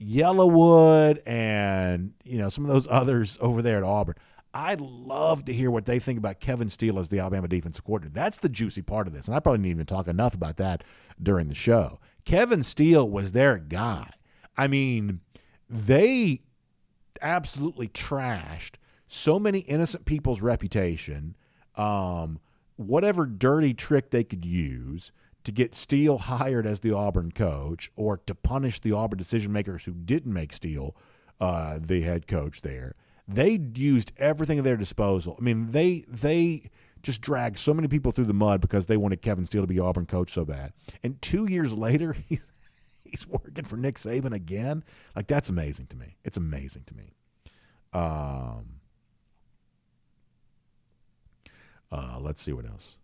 Yellowwood and some of those others over there at Auburn. I'd love to hear what they think about Kevin Steele as the Alabama defensive coordinator. That's the juicy part of this, and I probably didn't even talk enough about that during the show. Kevin Steele was their guy. They absolutely trashed so many innocent people's reputation, whatever dirty trick they could use to get Steele hired as the Auburn coach or to punish the Auburn decision makers who didn't make Steele the head coach there. They used everything at their disposal. They just dragged so many people through the mud because they wanted Kevin Steele to be Auburn coach so bad. And 2 years later, he's working for Nick Saban again. That's amazing to me. It's amazing to me. Let's see what else.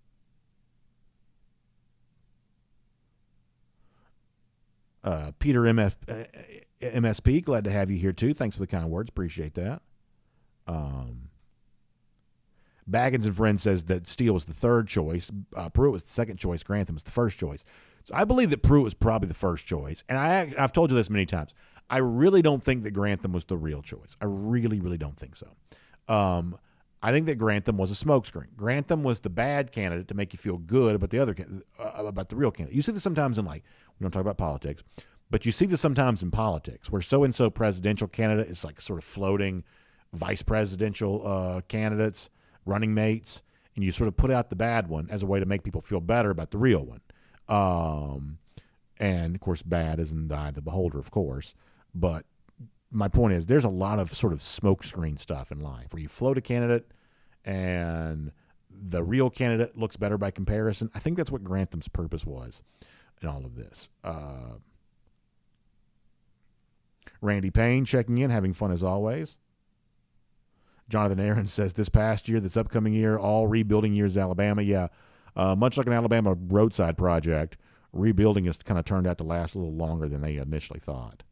Peter MSP, glad to have you here too. Thanks for the kind words. Appreciate that. Baggins and Friends says that Steele was the third choice. Pruitt was the second choice. Grantham was the first choice. So I believe that Pruitt was probably the first choice. And I've told you this many times. I really don't think that Grantham was the real choice. I really, really don't think so. I think that Grantham was a smokescreen. Grantham was the bad candidate to make you feel good about about the real candidate. You see this sometimes in we don't talk about politics, but you see this sometimes in politics where so-and-so presidential candidate is sort of floating vice presidential candidates, running mates, and you sort of put out the bad one as a way to make people feel better about the real one. And, of course, bad is in the eye of the beholder, of course. But my point is there's a lot of sort of smokescreen stuff in life where you float a candidate and the real candidate looks better by comparison. I think that's what Grantham's purpose was in all of this. Randy Payne checking in, having fun as always. Jonathan Aaron says this past year, this upcoming year, all rebuilding years Alabama. Yeah, much like an Alabama roadside project, rebuilding has kind of turned out to last a little longer than they initially thought.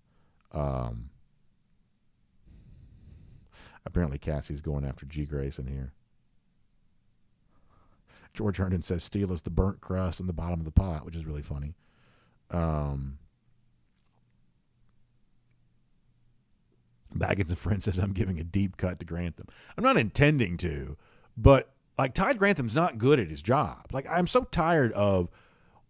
Apparently Cassie's going after G. Grayson here. George Herndon says Steele is the burnt crust in the bottom of the pot, which is really funny. Baggins and Friends says I'm giving a deep cut to Grantham. I'm not intending to, but Todd Grantham's not good at his job. I'm so tired of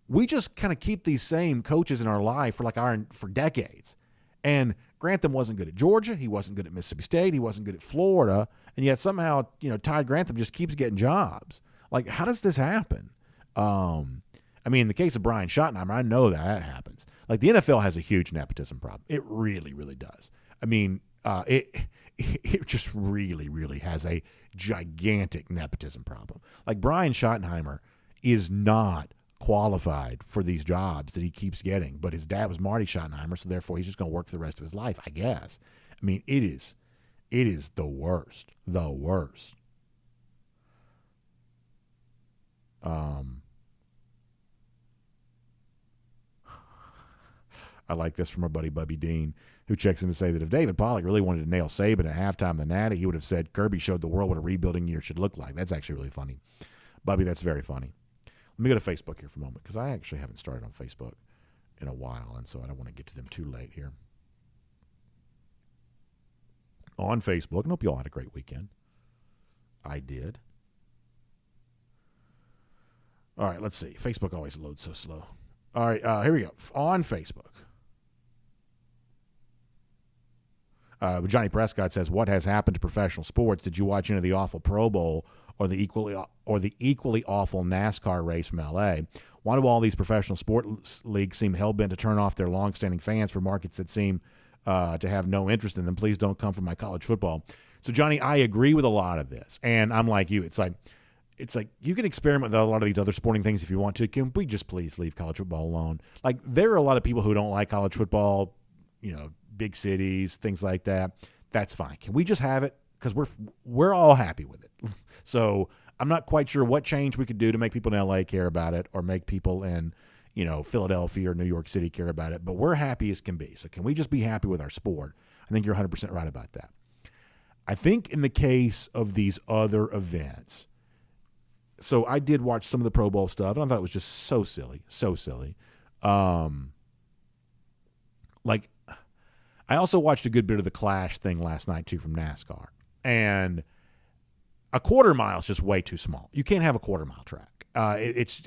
we just kind of keep these same coaches in our life for decades. And Grantham wasn't good at Georgia. He wasn't good at Mississippi State. He wasn't good at Florida. And yet somehow, Todd Grantham just keeps getting jobs. How does this happen? In the case of Brian Schottenheimer, I know that happens. The NFL has a huge nepotism problem. It really, really does. it just really, really has a gigantic nepotism problem. Like Brian Schottenheimer is not qualified for these jobs that he keeps getting, but his dad was Marty Schottenheimer, so therefore he's just going to work for the rest of his life, I guess. I mean, it is the worst. I like this from our buddy Bubby Dean, who checks in to say that if David Pollack really wanted to nail Saban at halftime in the Natty, he would have said Kirby showed the world what a rebuilding year should look like. That's actually really funny. Bubby, that's very funny. Let me go to Facebook here for a moment, because I actually haven't started on Facebook in a while, and so I don't want to get to them too late here. On Facebook, and hope you all had a great weekend. I did. All right, let's see. Facebook always loads so slow. All right, here we go. On Facebook. Johnny Prescott says, "What has happened to professional sports? Did you watch any of the awful Pro Bowl or the equally awful NASCAR race from LA? Why do all these professional sports leagues seem hell-bent to turn off their long-standing fans for markets that seem to have no interest in them? Please don't come from my college football." So, Johnny, I agree with a lot of this, and I'm like you. It's like you can experiment with a lot of these other sporting things if you want to. Can we just please leave college football alone? Like, there are a lot of people who don't like college football, big cities, things like that. That's fine. Can we just have it? Because we're all happy with it. So I'm not quite sure what change we could do to make people in LA care about it, or make people in Philadelphia or New York City care about it. But we're happy as can be. So can we just be happy with our sport? I think you're 100% right about that. I think in the case of these other events, so I did watch some of the Pro Bowl stuff, and I thought it was just so silly. I also watched a good bit of the Clash thing last night, too, from NASCAR. And a quarter mile is just way too small. You can't have a quarter mile track. It's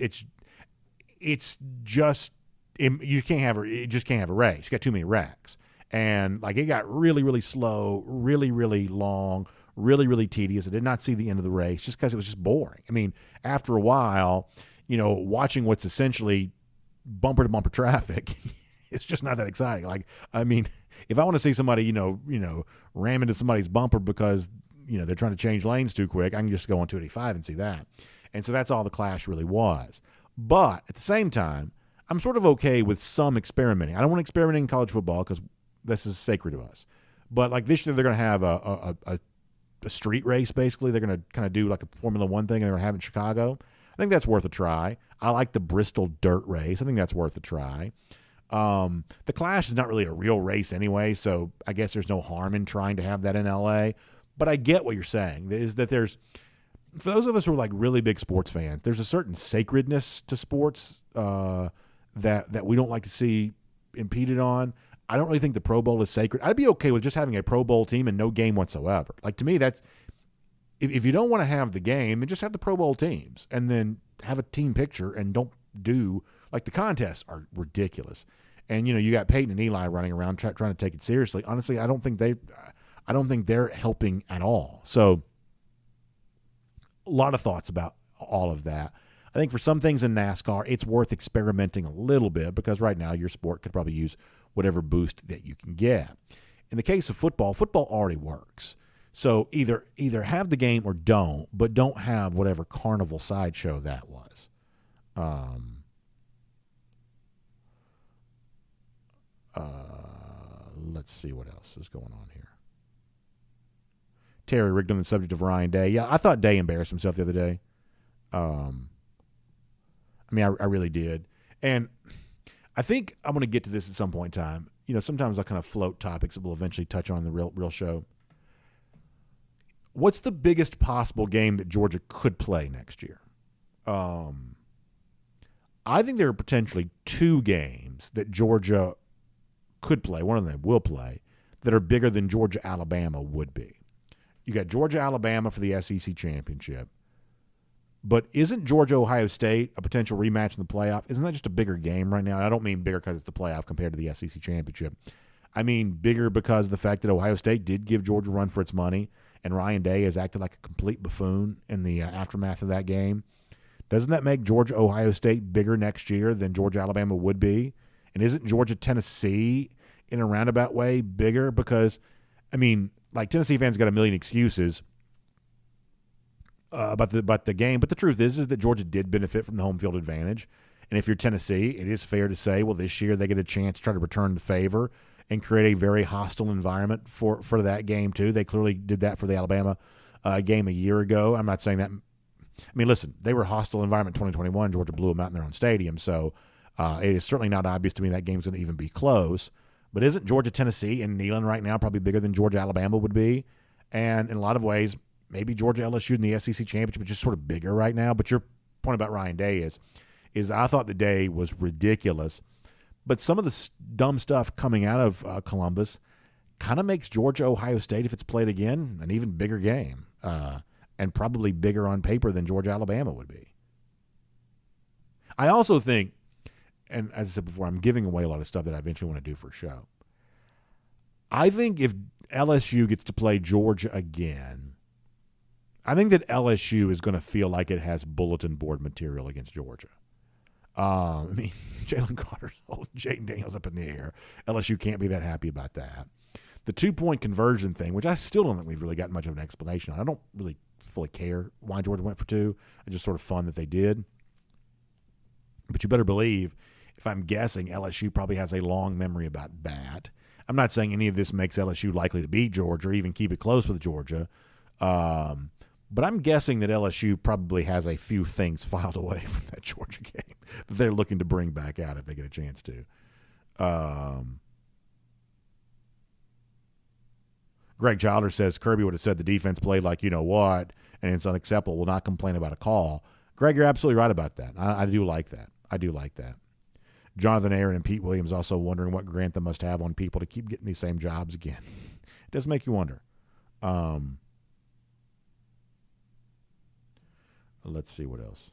just you can't have a race. You got too many wrecks. And it got really, really slow, really, really long, really, really tedious. I did not see the end of the race just because it was just boring. I mean, after a while, watching what's essentially bumper to bumper traffic, it's just not that exciting. If I want to see somebody, ram into somebody's bumper because, they're trying to change lanes too quick, I can just go on 285 and see that. And so that's all the Clash really was. But at the same time, I'm sort of okay with some experimenting. I don't want to experiment in college football because this is sacred to us. But this year they're going to have a street race, basically. They're going to kind of do like a Formula One thing they're going to have in Chicago. I think that's worth a try. I like the Bristol dirt race. I think that's worth a try. The Clash is not really a real race anyway, so I guess there's no harm in trying to have that in LA. But I get what you're saying, is that for those of us who are really big sports fans, there's a certain sacredness to sports that we don't like to see impeded on. I don't really think the Pro Bowl is sacred. I'd be okay with just having a Pro Bowl team and no game whatsoever. To me, that's if you don't want to have the game, then just have the Pro Bowl teams and then have a team picture and don't do the contests are ridiculous. And you got Peyton and Eli running around trying to take it seriously. Honestly, I don't think they're helping at all. So a lot of thoughts about all of that. I think for some things in NASCAR, it's worth experimenting a little bit because right now your sport could probably use whatever boost that you can get. In the case of football already works. So either have the game or don't, but don't have whatever carnival sideshow that was. Let's see what else is going on here. Terry rigged on the subject of Ryan Day. Yeah, I thought Day embarrassed himself the other day. I really did. And I think I'm going to get to this at some point in time. Sometimes I kind of float topics that we'll eventually touch on in the real show. What's the biggest possible game that Georgia could play next year? I think there are potentially two games that Georgia could play, one of them will play, that are bigger than Georgia-Alabama would be. You got Georgia-Alabama for the SEC championship. But isn't Georgia-Ohio State a potential rematch in the playoff? Isn't that just a bigger game right now? And I don't mean bigger because it's the playoff compared to the SEC championship. I mean bigger because of the fact that Ohio State did give Georgia a run for its money, and Ryan Day has acted like a complete buffoon in the aftermath of that game. Doesn't that make Georgia-Ohio State bigger next year than Georgia-Alabama would be? And isn't Georgia-Tennessee in a roundabout way bigger? Because I mean, like Tennessee fans got a million excuses about the game, but the truth is that Georgia did benefit from the home field advantage. And if you're Tennessee, it is fair to say, well, this year they get a chance to try to return the favor and create a very hostile environment for that game too. They clearly did that for the Alabama game a year ago. I'm not saying that. I mean, listen, they were a hostile environment in 2021. Georgia blew them out in their own stadium, so it is certainly not obvious to me that game's going to even be close. But isn't Georgia Tennessee and Neyland right now probably bigger than Georgia Alabama would be? And in a lot of ways, maybe Georgia LSU in the SEC championship is just sort of bigger right now. But your point about Ryan Day is I thought the day was ridiculous. But some of the dumb stuff coming out of Columbus kind of makes Georgia-Ohio State, if it's played again, an even bigger game and probably bigger on paper than Georgia-Alabama would be. I also think, and as I said before, I'm giving away a lot of stuff that I eventually want to do for a show. I think if LSU gets to play Georgia again, I think that LSU is going to feel like it has bulletin board material against Georgia. I mean, Jalen Carter's holding Jaden Daniels up in the air. LSU can't be that happy about that. The 2-point conversion thing, which I still don't think we've really gotten much of an explanation on. I don't really fully care why Georgia went for 2. It's just sort of fun that they did. But you better believe, if I'm guessing, LSU probably has a long memory about that. I'm not saying any of this makes LSU likely to beat Georgia or even keep it close with Georgia. But I'm guessing that LSU probably has a few things filed away from that Georgia game that they're looking to bring back out if they get a chance to. Greg Childer says Kirby would have said the defense played like you know what, and it's unacceptable. Will not complain about a call. Greg, you're absolutely right about that. I do like that. I do like that. Jonathan Aaron and Pete Williams also wondering what Grantham must have on people to keep getting these same jobs again. It does make you wonder. Let's see what else.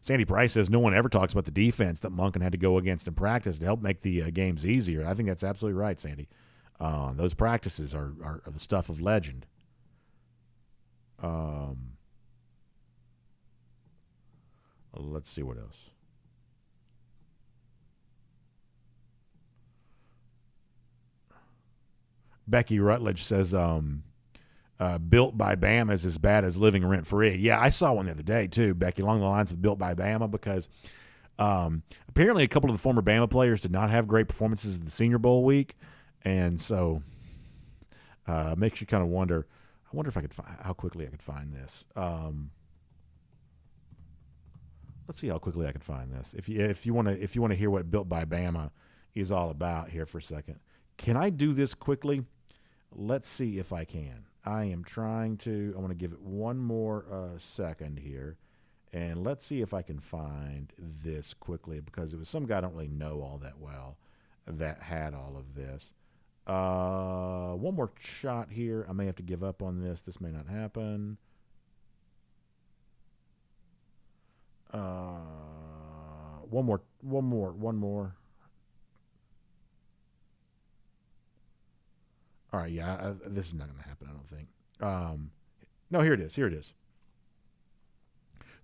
Sandy Price says no one ever talks about the defense that Monken had to go against in practice to help make the games easier. I think that's absolutely right, Sandy. Those practices are the stuff of legend. Let's see what else. Becky Rutledge says built by Bama is as bad as living rent-free. Yeah, I saw one the other day, too, Becky, along the lines of built by Bama, because apparently a couple of the former Bama players did not have great performances in the Senior Bowl week, and so makes you kind of wonder. I wonder if I could how quickly I could find this. Let's see how quickly I can find this. If you want to hear what built by Bama is all about here for a second, can I do this quickly? Let's see if I can. I am trying to. I want to give it one more second here, and let's see if I can find this quickly, because it was some guy I don't really know all that well that had all of this. One more shot here. I may have to give up on this. This may not happen. One more. All right, yeah, this is not going to happen, I don't think. No, here it is.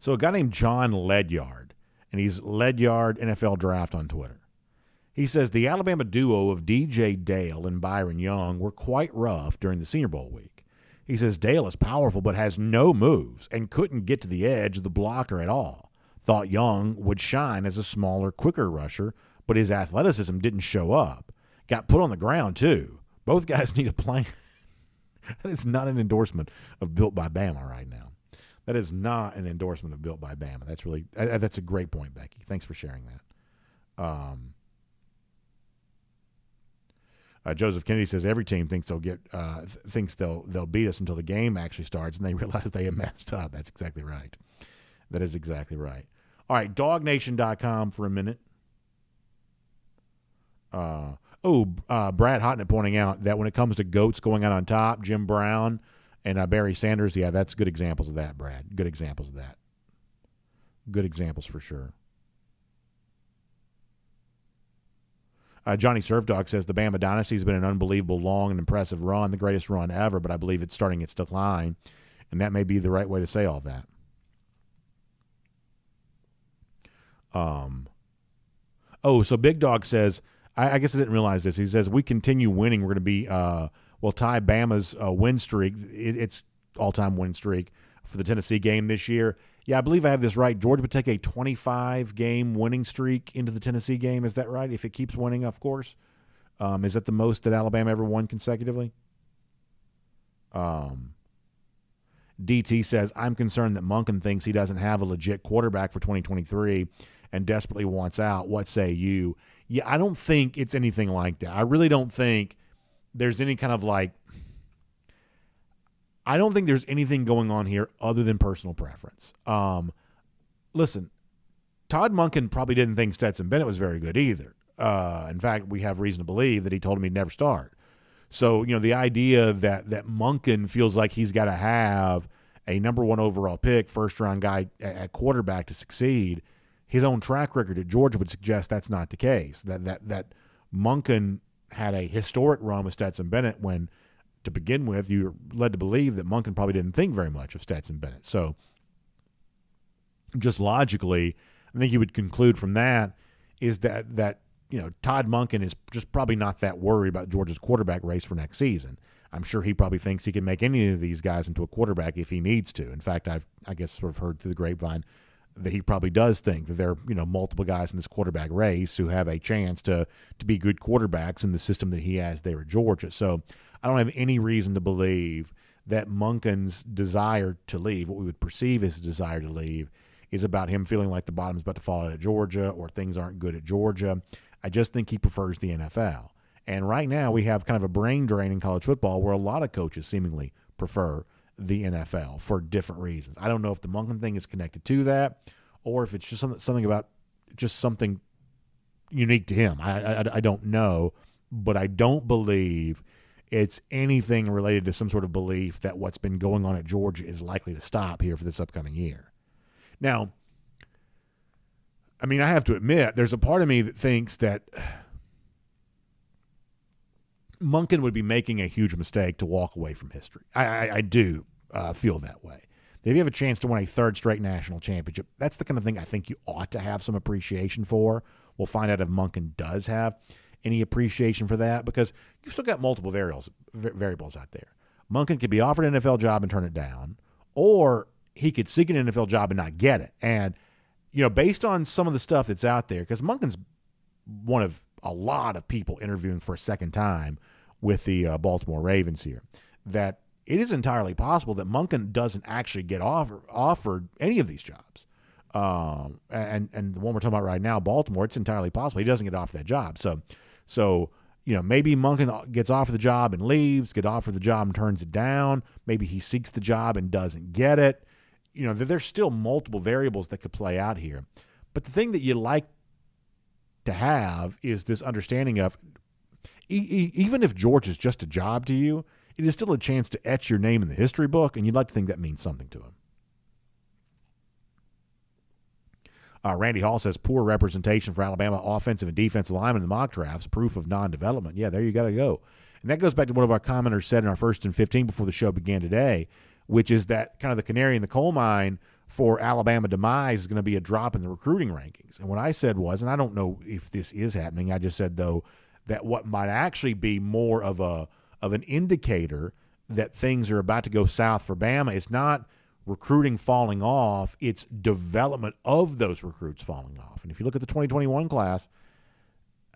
So a guy named John Ledyard, and he's Ledyard NFL Draft on Twitter. He says the Alabama duo of DJ Dale and Byron Young were quite rough during the Senior Bowl week. He says Dale is powerful but has no moves and couldn't get to the edge of the blocker at all. Thought Young would shine as a smaller, quicker rusher, but his athleticism didn't show up. Got put on the ground, too. Both guys need a plan. That is not an endorsement of Built by Bama right now. That is not an endorsement of Built by Bama. That's a great point, Becky. Thanks for sharing that. Joseph Kennedy says every team thinks they'll beat us until the game actually starts and they realize they have messed up. That's exactly right. That is exactly right. All right, DawgNation.com for a minute. Brad Hotnett pointing out that when it comes to GOATs going out on top, Jim Brown and Barry Sanders, yeah, that's good examples of that, Brad. Good examples of that. Good examples for sure. Johnny Surfdog says the Bama dynasty has been an unbelievable, long, and impressive run, the greatest run ever, but I believe it's starting its decline, and that may be the right way to say all that. So Big Dog says, I guess I didn't realize this. He says, we continue winning. We're going to be, we'll tie Bama's win streak. It's all-time win streak for the Tennessee game this year. Yeah, I believe I have this right. Georgia would take a 25-game winning streak into the Tennessee game. Is that right? If it keeps winning, of course. Is that the most that Alabama ever won consecutively? DT says, I'm concerned that Monken thinks he doesn't have a legit quarterback for 2023 and desperately wants out. What say you? Yeah, I don't think it's anything like that. I really don't think there's any kind of I don't think there's anything going on here other than personal preference. Listen, Todd Monken probably didn't think Stetson Bennett was very good either. In fact, we have reason to believe that he told him he'd never start. So, the idea that Monken feels like he's got to have a number 1 overall pick, first-round guy at quarterback to succeed, his own track record at Georgia would suggest that's not the case. That Monken had a historic run with Stetson Bennett when, to begin with, you're led to believe that Monken probably didn't think very much of Stetson Bennett. So, just logically, I think you would conclude from that is that Todd Monken is just probably not that worried about Georgia's quarterback race for next season. I'm sure he probably thinks he can make any of these guys into a quarterback if he needs to. In fact, I guess sort of heard through the grapevine that he probably does think that there are multiple guys in this quarterback race who have a chance to be good quarterbacks in the system that he has there at Georgia. So I don't have any reason to believe that Monken's desire to leave, what we would perceive as his desire to leave, is about him feeling like the bottom's about to fall out at Georgia or things aren't good at Georgia. I just think he prefers the NFL. And right now we have kind of a brain drain in college football where a lot of coaches seemingly prefer the NFL for different reasons. I don't know if the Monken thing is connected to that or if it's just something about just something unique to him. I don't know, but I don't believe it's anything related to some sort of belief that what's been going on at Georgia is likely to stop here for this upcoming year. Now, I mean, I have to admit, there's a part of me that thinks that Monken would be making a huge mistake to walk away from history. I do feel that way. If you have a chance to win a third straight national championship, that's the kind of thing I think you ought to have some appreciation for. We'll find out if Monken does have any appreciation for that because you've still got multiple variables out there. Monken could be offered an NFL job and turn it down, or he could seek an NFL job and not get it. And, based on some of the stuff that's out there, because Monken's one of a lot of people interviewing for a second time with the Baltimore Ravens here, that it is entirely possible that Monken doesn't actually get offered any of these jobs. And the one we're talking about right now, Baltimore, it's entirely possible he doesn't get offered that job. So maybe Monken gets offered the job and leaves, get offered the job and turns it down. Maybe he seeks the job and doesn't get it. There's still multiple variables that could play out here. But the thing that you like to have is this understanding of even if George is just a job to you, it is still a chance to etch your name in the history book, and you'd like to think that means something to him. Randy Hall says, poor representation for Alabama offensive and defensive linemen in the mock drafts, proof of non-development. Yeah, there you got to go. And that goes back to what one of our commenters said in our First and 15 before the show began today, which is that kind of the canary in the coal mine for Alabama demise is going to be a drop in the recruiting rankings. And what I said was, and I don't know if this is happening, I just said, though, that what might actually be more of an indicator that things are about to go south for Bama is not recruiting falling off, it's development of those recruits falling off. And if you look at the 2021 class,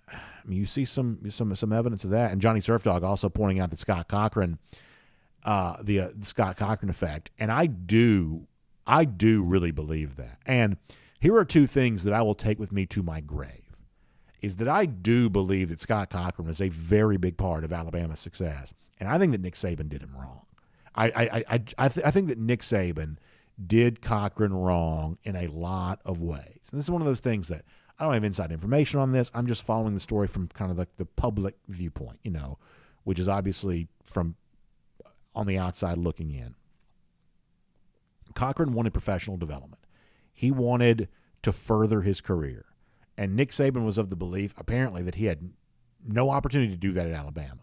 I mean, you see some evidence of that. And Johnny Surfdog also pointing out that Scott Cochran, the Scott Cochran effect. And I do really believe that. And here are two things that I will take with me to my grave, is that I do believe that Scott Cochran is a very big part of Alabama's success. And I think that Nick Saban did him wrong. I think that Nick Saban did Cochran wrong in a lot of ways. And this is one of those things that I don't have inside information on this. I'm just following the story from kind of like the public viewpoint, which is obviously from on the outside looking in. Cochran wanted professional development. He wanted to further his career. And Nick Saban was of the belief, apparently, that he had no opportunity to do that at Alabama.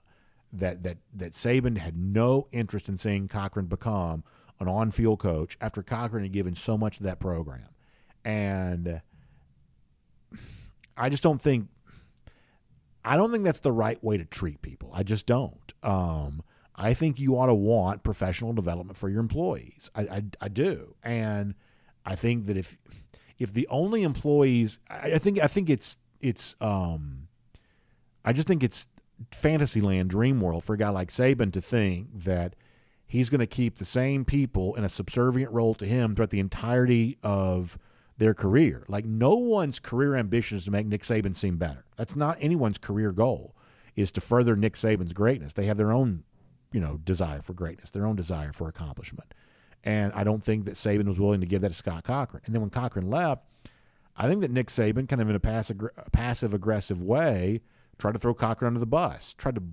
That Saban had no interest in seeing Cochran become an on-field coach after Cochran had given so much to that program. And I just don't think I don't think that's the right way to treat people. I just don't. I think you ought to want professional development for your employees. I do. And I think that if the only employees, I just think it's Fantasyland, dream world for a guy like Saban to think that he's going to keep the same people in a subservient role to him throughout the entirety of their career. Like, no one's career ambition is to make Nick Saban seem better. That's not anyone's career goal, is to further Nick Saban's greatness. They have their own, desire for greatness, their own desire for accomplishment. And I don't think that Saban was willing to give that to Scott Cochran. And then when Cochran left, I think that Nick Saban, kind of in a passive-aggressive way, tried to throw Cochran under the bus, tried to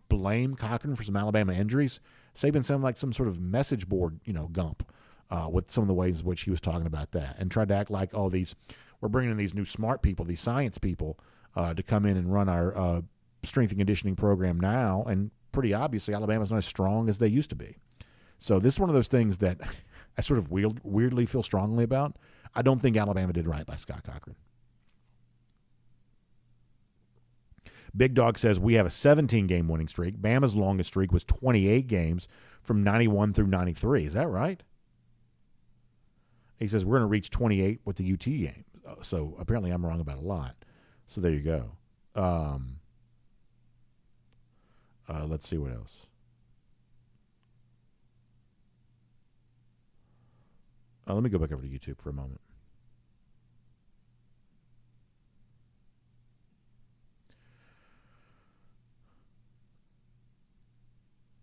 blame Cochran for some Alabama injuries. Saban sounded like some sort of message board, gump with some of the ways in which he was talking about that, and tried to act like, we're bringing in these new smart people, these science people, to come in and run our strength and conditioning program now. And pretty obviously, Alabama's not as strong as they used to be. So this is one of those things that I sort of weirdly feel strongly about. I don't think Alabama did right by Scott Cochran. Big Dog says we have a 17-game winning streak. Bama's longest streak was 28 games from 91 through 93. Is that right? He says we're going to reach 28 with the UT game. So apparently I'm wrong about a lot. So there you go. Let's see what else. Let me go back over to YouTube for a moment.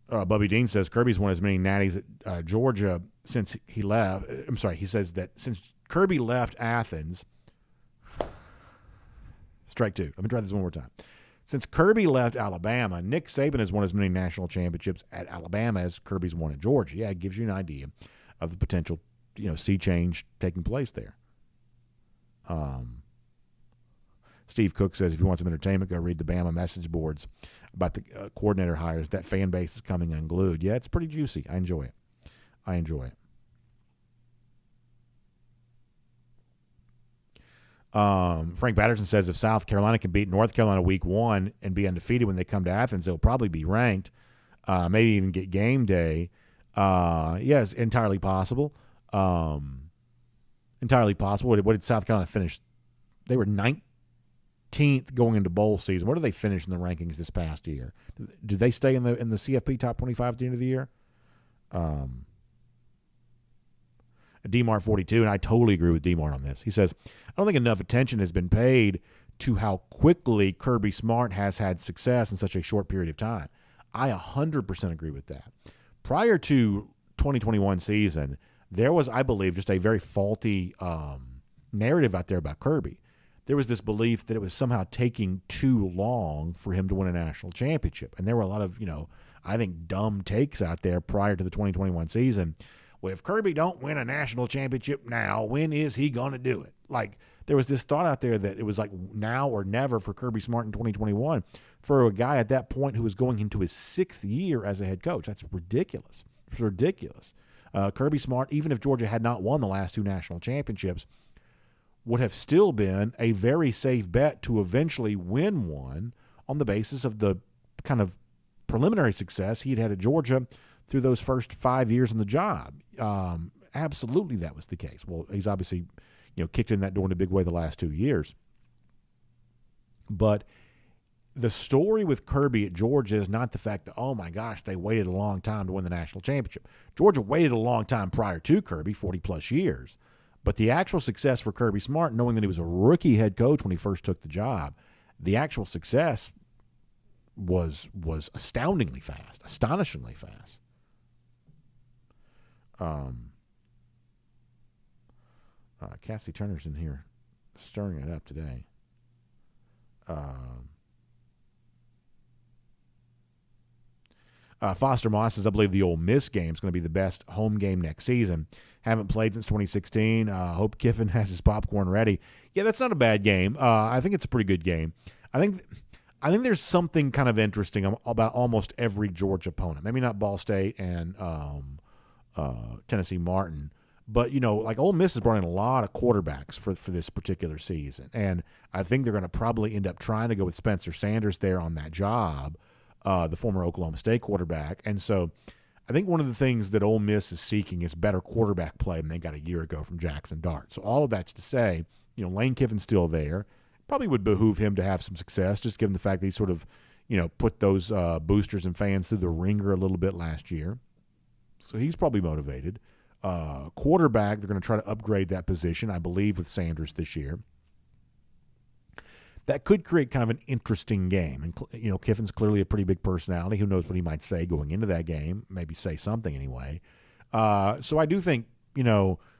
Bubby Dean says Kirby's won as many natties at Georgia since he left. I'm sorry, he says that since Kirby left Athens. Strike two. Let me try this one more time. Since Kirby left Alabama, Nick Saban has won as many national championships at Alabama as Kirby's won at Georgia. Yeah, it gives you an idea of the potential, sea change taking place there. Steve Cook says if you want some entertainment, go read the Bama message boards about the coordinator hires. That fan base is coming unglued. Yeah, it's pretty juicy. I enjoy it. Frank Patterson says if South Carolina can beat North Carolina week 1 and be undefeated when they come to Athens, they'll probably be ranked, maybe even get game day. Yes, entirely possible. Entirely possible. What did South Carolina finish? They were 19th going into bowl season. What did they finish in the rankings this past year? Did they stay in the CFP top 25 at the end of the year? DMAR 42, and I totally agree with DMAR on this. He says, I don't think enough attention has been paid to how quickly Kirby Smart has had success in such a short period of time. I 100% agree with that. Prior to 2021 season, there was, I believe, just a very faulty narrative out there about Kirby. There was this belief that it was somehow taking too long for him to win a national championship. And there were a lot of, I think, dumb takes out there prior to the 2021 season. Well, if Kirby don't win a national championship now, when is he going to do it? Like, there was this thought out there that it was like now or never for Kirby Smart in 2021 for a guy at that point who was going into his 6th year as a head coach. That's ridiculous. It's ridiculous. Kirby Smart, even if Georgia had not won the last 2 national championships, would have still been a very safe bet to eventually win one on the basis of the kind of preliminary success he'd had at Georgia through those first 5 years in the job. Absolutely that was the case. Well, he's obviously, kicked in that door in a big way the last 2 years. But the story with Kirby at Georgia is not the fact that, oh my gosh, they waited a long time to win the national championship. Georgia waited a long time prior to Kirby, 40-plus years. But the actual success for Kirby Smart, knowing that he was a rookie head coach when he first took the job, the actual success was astoundingly fast, astonishingly fast. Cassie Turner's in here stirring it up today. Foster Moss says, I believe the Ole Miss game is going to be the best home game next season. Haven't played since 2016. Hope Kiffin has his popcorn ready. Yeah, that's not a bad game. I think it's a pretty good game. I think there's something kind of interesting about almost every Georgia opponent. Maybe not Ball State and Tennessee Martin, But, like Ole Miss has brought in a lot of quarterbacks for this particular season. And I think they're going to probably end up trying to go with Spencer Sanders there on that job, the former Oklahoma State quarterback. And so I think one of the things that Ole Miss is seeking is better quarterback play than they got a year ago from Jackson Dart. So all of that's to say, Lane Kiffin's still there. Probably would behoove him to have some success, just given the fact that he sort of, put those boosters and fans through the ringer a little bit last year. So he's probably motivated. Quarterback, they're going to try to upgrade that position, I believe, with Sanders this year. That could create kind of an interesting game. And, Kiffin's clearly a pretty big personality. Who knows what he might say going into that game? Maybe say something anyway. So I do think,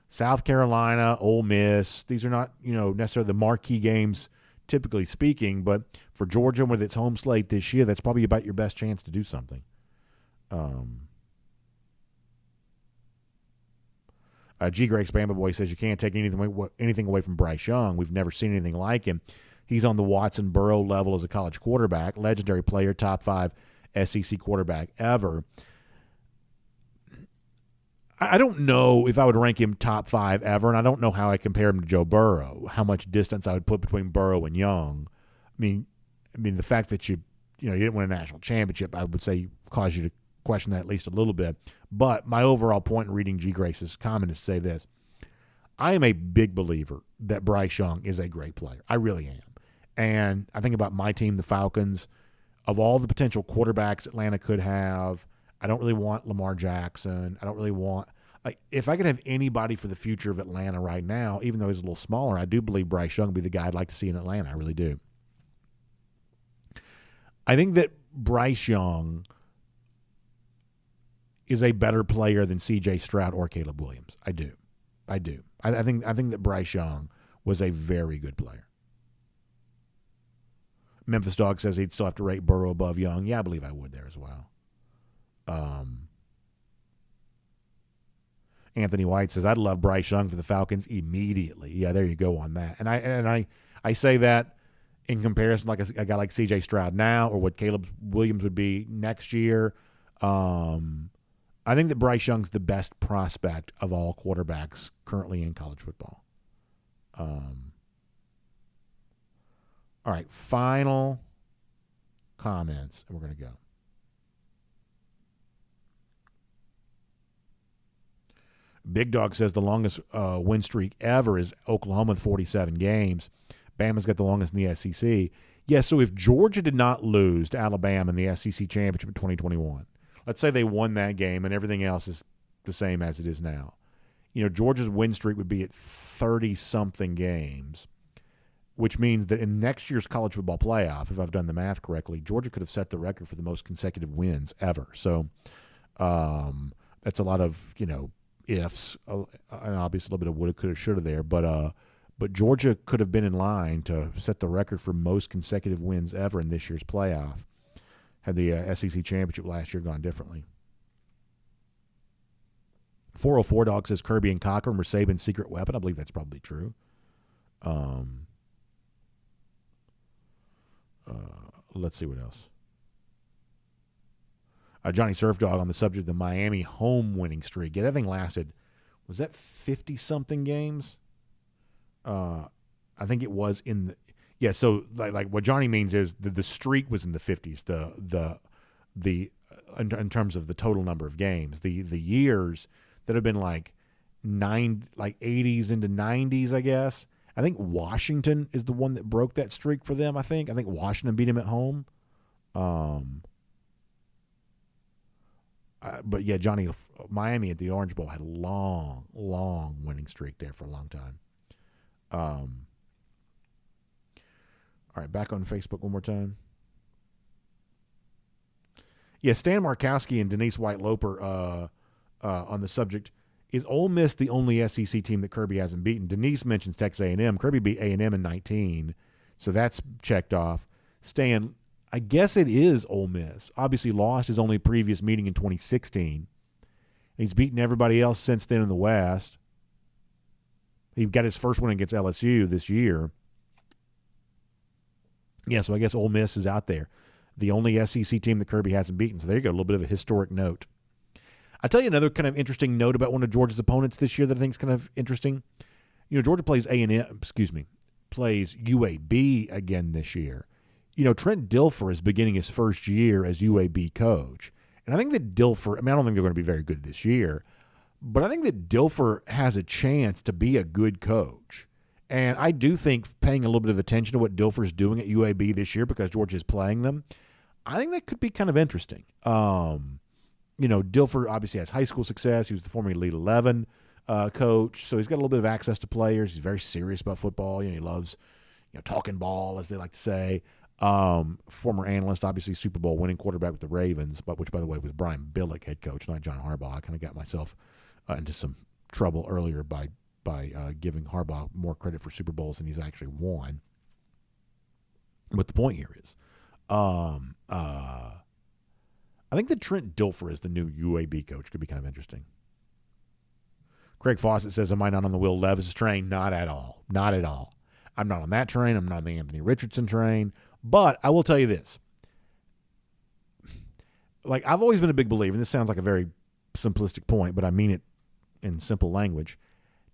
South Carolina, Ole Miss, these are not, necessarily the marquee games, typically speaking. But for Georgia, with its home slate this year, that's probably about your best chance to do something. G. Greg's Bama Boy says you can't take anything away from Bryce Young. We've never seen anything like him. He's on the Watson Burrow level as a college quarterback, legendary player, top 5 SEC quarterback ever. I don't know if I would rank him top 5 ever, and I don't know how I compare him to Joe Burrow, how much distance I would put between Burrow and Young. I mean, the fact that you didn't win a national championship, I would say caused you to question that at least a little bit. But my overall point in reading G. Grace's comment is to say this. I am a big believer that Bryce Young is a great player. I really am. And I think about my team, the Falcons. Of all the potential quarterbacks Atlanta could have, I don't really want Lamar Jackson. I don't really want – if I could have anybody for the future of Atlanta right now, even though he's a little smaller, I do believe Bryce Young would be the guy I'd like to see in Atlanta. I really do. I think that Bryce Young is a better player than C.J. Stroud or Caleb Williams. I do. I think that Bryce Young was a very good player. Memphis Dog says he'd still have to rate Burrow above Young. Yeah, I believe I would there as well. Anthony White says I'd love Bryce Young for the Falcons immediately. Yeah, there you go on that. And I say that in comparison, like a guy like C.J. Stroud now, or what Caleb Williams would be next year. I think that Bryce Young's the best prospect of all quarterbacks currently in college football. All right, final comments, and we're going to go. Big Dog says the longest win streak ever is Oklahoma with 47 games. Bama's got the longest in the SEC. Yeah, so if Georgia did not lose to Alabama in the SEC championship in 2021, let's say they won that game and everything else is the same as it is now, Georgia's win streak would be at 30-something games, which means that in next year's college football playoff, if I've done the math correctly, Georgia could have set the record for the most consecutive wins ever. So that's a lot of, ifs, and obviously a little bit of woulda, coulda, shoulda there. But Georgia could have been in line to set the record for most consecutive wins ever in this year's playoff had the SEC championship last year gone differently. 404 Dog says Kirby and Cochran were Saban's secret weapon. I believe that's probably true. Let's see what else. Johnny Surf Dog on the subject of the Miami home winning streak. Yeah, that thing lasted, was that 50-something games? I think it was in the – yeah, so like what Johnny means is the streak was in the 50s, in terms of the total number of games. The years that have been like 80s into 90s, I guess. I think Washington is the one that broke that streak for them, I think. Washington beat him at home. But, yeah, Johnny, Miami at the Orange Bowl had a long, long winning streak there for a long time. All right, back on Facebook one more time. Yeah, Stan Markowski and Denise White-Loper on the subject. Is Ole Miss the only SEC team that Kirby hasn't beaten? Denise mentions Texas A&M. Kirby beat A&M in 19, so that's checked off. Stan, I guess it is Ole Miss. Obviously lost his only previous meeting in 2016. He's beaten everybody else since then in the West. He got his first win against LSU this year. Yeah, so I guess Ole Miss is out there. The only SEC team that Kirby hasn't beaten. So there you go, a little bit of a historic note. I'll tell you another kind of interesting note about one of Georgia's opponents this year that I think is kind of interesting. Georgia plays plays UAB again this year. Trent Dilfer is beginning his first year as UAB coach. And I think that Dilfer, I don't think they're going to be very good this year, but I think that Dilfer has a chance to be a good coach. And I do think paying a little bit of attention to what Dilfer's doing at UAB this year because Georgia's playing them, I think that could be kind of interesting. Dilfer obviously has high school success. He was the former Elite 11 coach, so he's got a little bit of access to players. He's very serious about football. He loves talking ball, as they like to say. Former analyst, obviously Super Bowl winning quarterback with the Ravens, but which, by the way, was Brian Billick head coach, not John Harbaugh. I kind of got myself into some trouble earlier by giving Harbaugh more credit for Super Bowls than he's actually won. But the point here is, I think that Trent Dilfer is the new UAB coach. Could be kind of interesting. Craig Fawcett says, am I not on the Will Levis train? Not at all. Not at all. I'm not on that train. I'm not on the Anthony Richardson train. But I will tell you this. I've always been a big believer, and this sounds like a very simplistic point, but I mean it in simple language.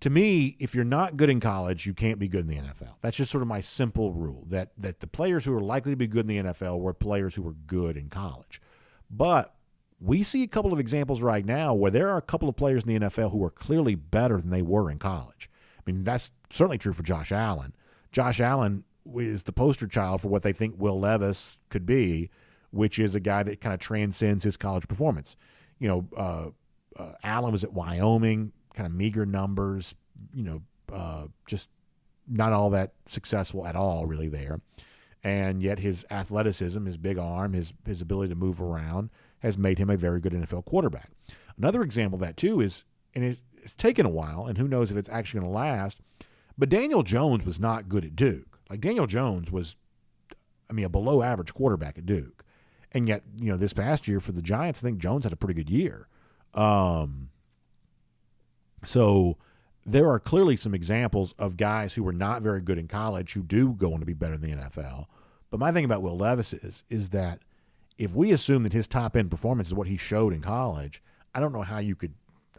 To me, if you're not good in college, you can't be good in the NFL. That's just sort of my simple rule, that the players who are likely to be good in the NFL were players who were good in college. But we see a couple of examples right now where there are a couple of players in the NFL who are clearly better than they were in college. That's certainly true for Josh Allen. Josh Allen is the poster child for what they think Will Levis could be, which is a guy that kind of transcends his college performance. Allen was at Wyoming, kind of meager numbers, just not all that successful at all really there. And yet his athleticism, his big arm, his ability to move around has made him a very good NFL quarterback. Another example of that too is, and it's taken a while, and who knows if it's actually going to last, but Daniel Jones was not good at Duke. Daniel Jones was, a below average quarterback at Duke. And yet, this past year for the Giants, I think Jones had a pretty good year. So there are clearly some examples of guys who were not very good in college who do go on to be better in the NFL. But my thing about Will Levis is that if we assume that his top-end performance is what he showed in college, I don't know how you could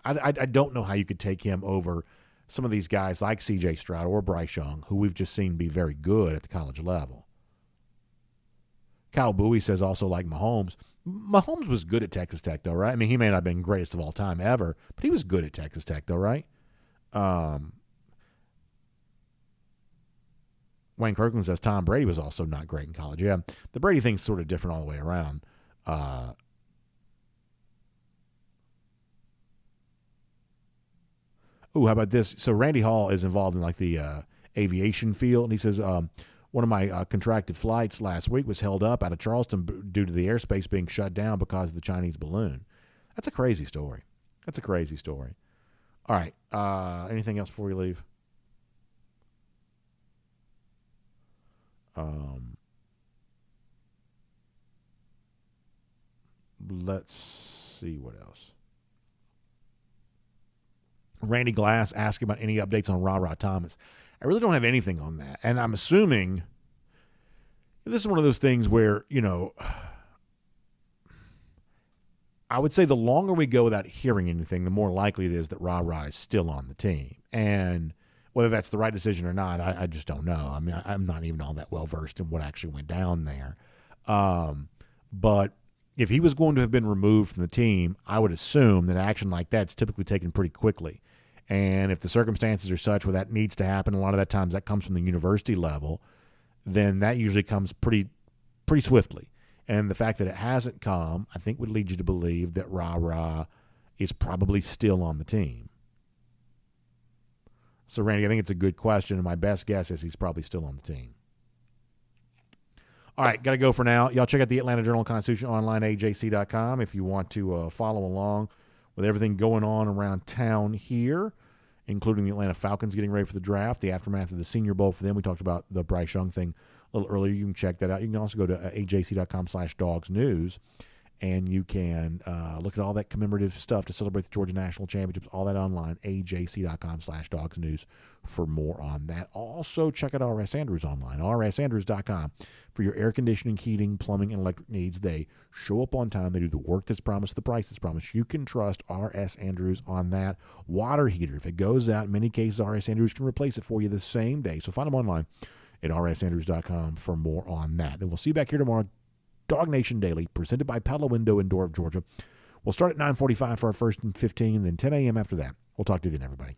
I don't know how you could take him over some of these guys like C.J. Stroud or Bryce Young, who we've just seen be very good at the college level. Kyle Bowie says also like Mahomes. Mahomes was good at Texas Tech, though, right? He may not have been greatest of all time ever, but he was good at Texas Tech, though, right? Wayne Kirkland says Tom Brady was also not great in college. Yeah, the Brady thing's sort of different all the way around. How about this? So Randy Hall is involved in the aviation field, and he says one of my contracted flights last week was held up out of Charleston due to the airspace being shut down because of the Chinese balloon. That's a crazy story. All right. Anything else before we leave? Let's see what else. Randy Glass asked about any updates on Ra Thomas. I really don't have anything on that. And I'm assuming this is one of those things where, I would say the longer we go without hearing anything, the more likely it is that Ra is still on the team. And whether that's the right decision or not, I just don't know. I'm not even all that well versed in what actually went down there. But if he was going to have been removed from the team, I would assume that action like that's typically taken pretty quickly. And if the circumstances are such where that needs to happen, a lot of that times that comes from the university level, then that usually comes pretty swiftly. And the fact that it hasn't come, I think would lead you to believe that Ra is probably still on the team. So, Randy, I think it's a good question, and my best guess is he's probably still on the team. All right, got to go for now. Y'all check out the Atlanta Journal-Constitution online, ajc.com, if you want to follow along with everything going on around town here, including the Atlanta Falcons getting ready for the draft, the aftermath of the Senior Bowl for them. We talked about the Bryce Young thing a little earlier. You can check that out. You can also go to ajc.com/dogsnews and you can look at all that commemorative stuff to celebrate the Georgia National Championships, all that online, ajc.com/dogsnews for more on that. Also, check out RS Andrews online, rsandrews.com, for your air conditioning, heating, plumbing, and electric needs. They show up on time. They do the work that's promised, the price that's promised. You can trust RS Andrews on that. Water heater, if it goes out, in many cases, RS Andrews can replace it for you the same day. So find them online at rsandrews.com for more on that. Then we'll see you back here tomorrow. DawgNation Daily, presented by Pella Window and Door of Georgia. We'll start at 9:45 for our first and 15, and then 10 a.m. after that. We'll talk to you then, everybody.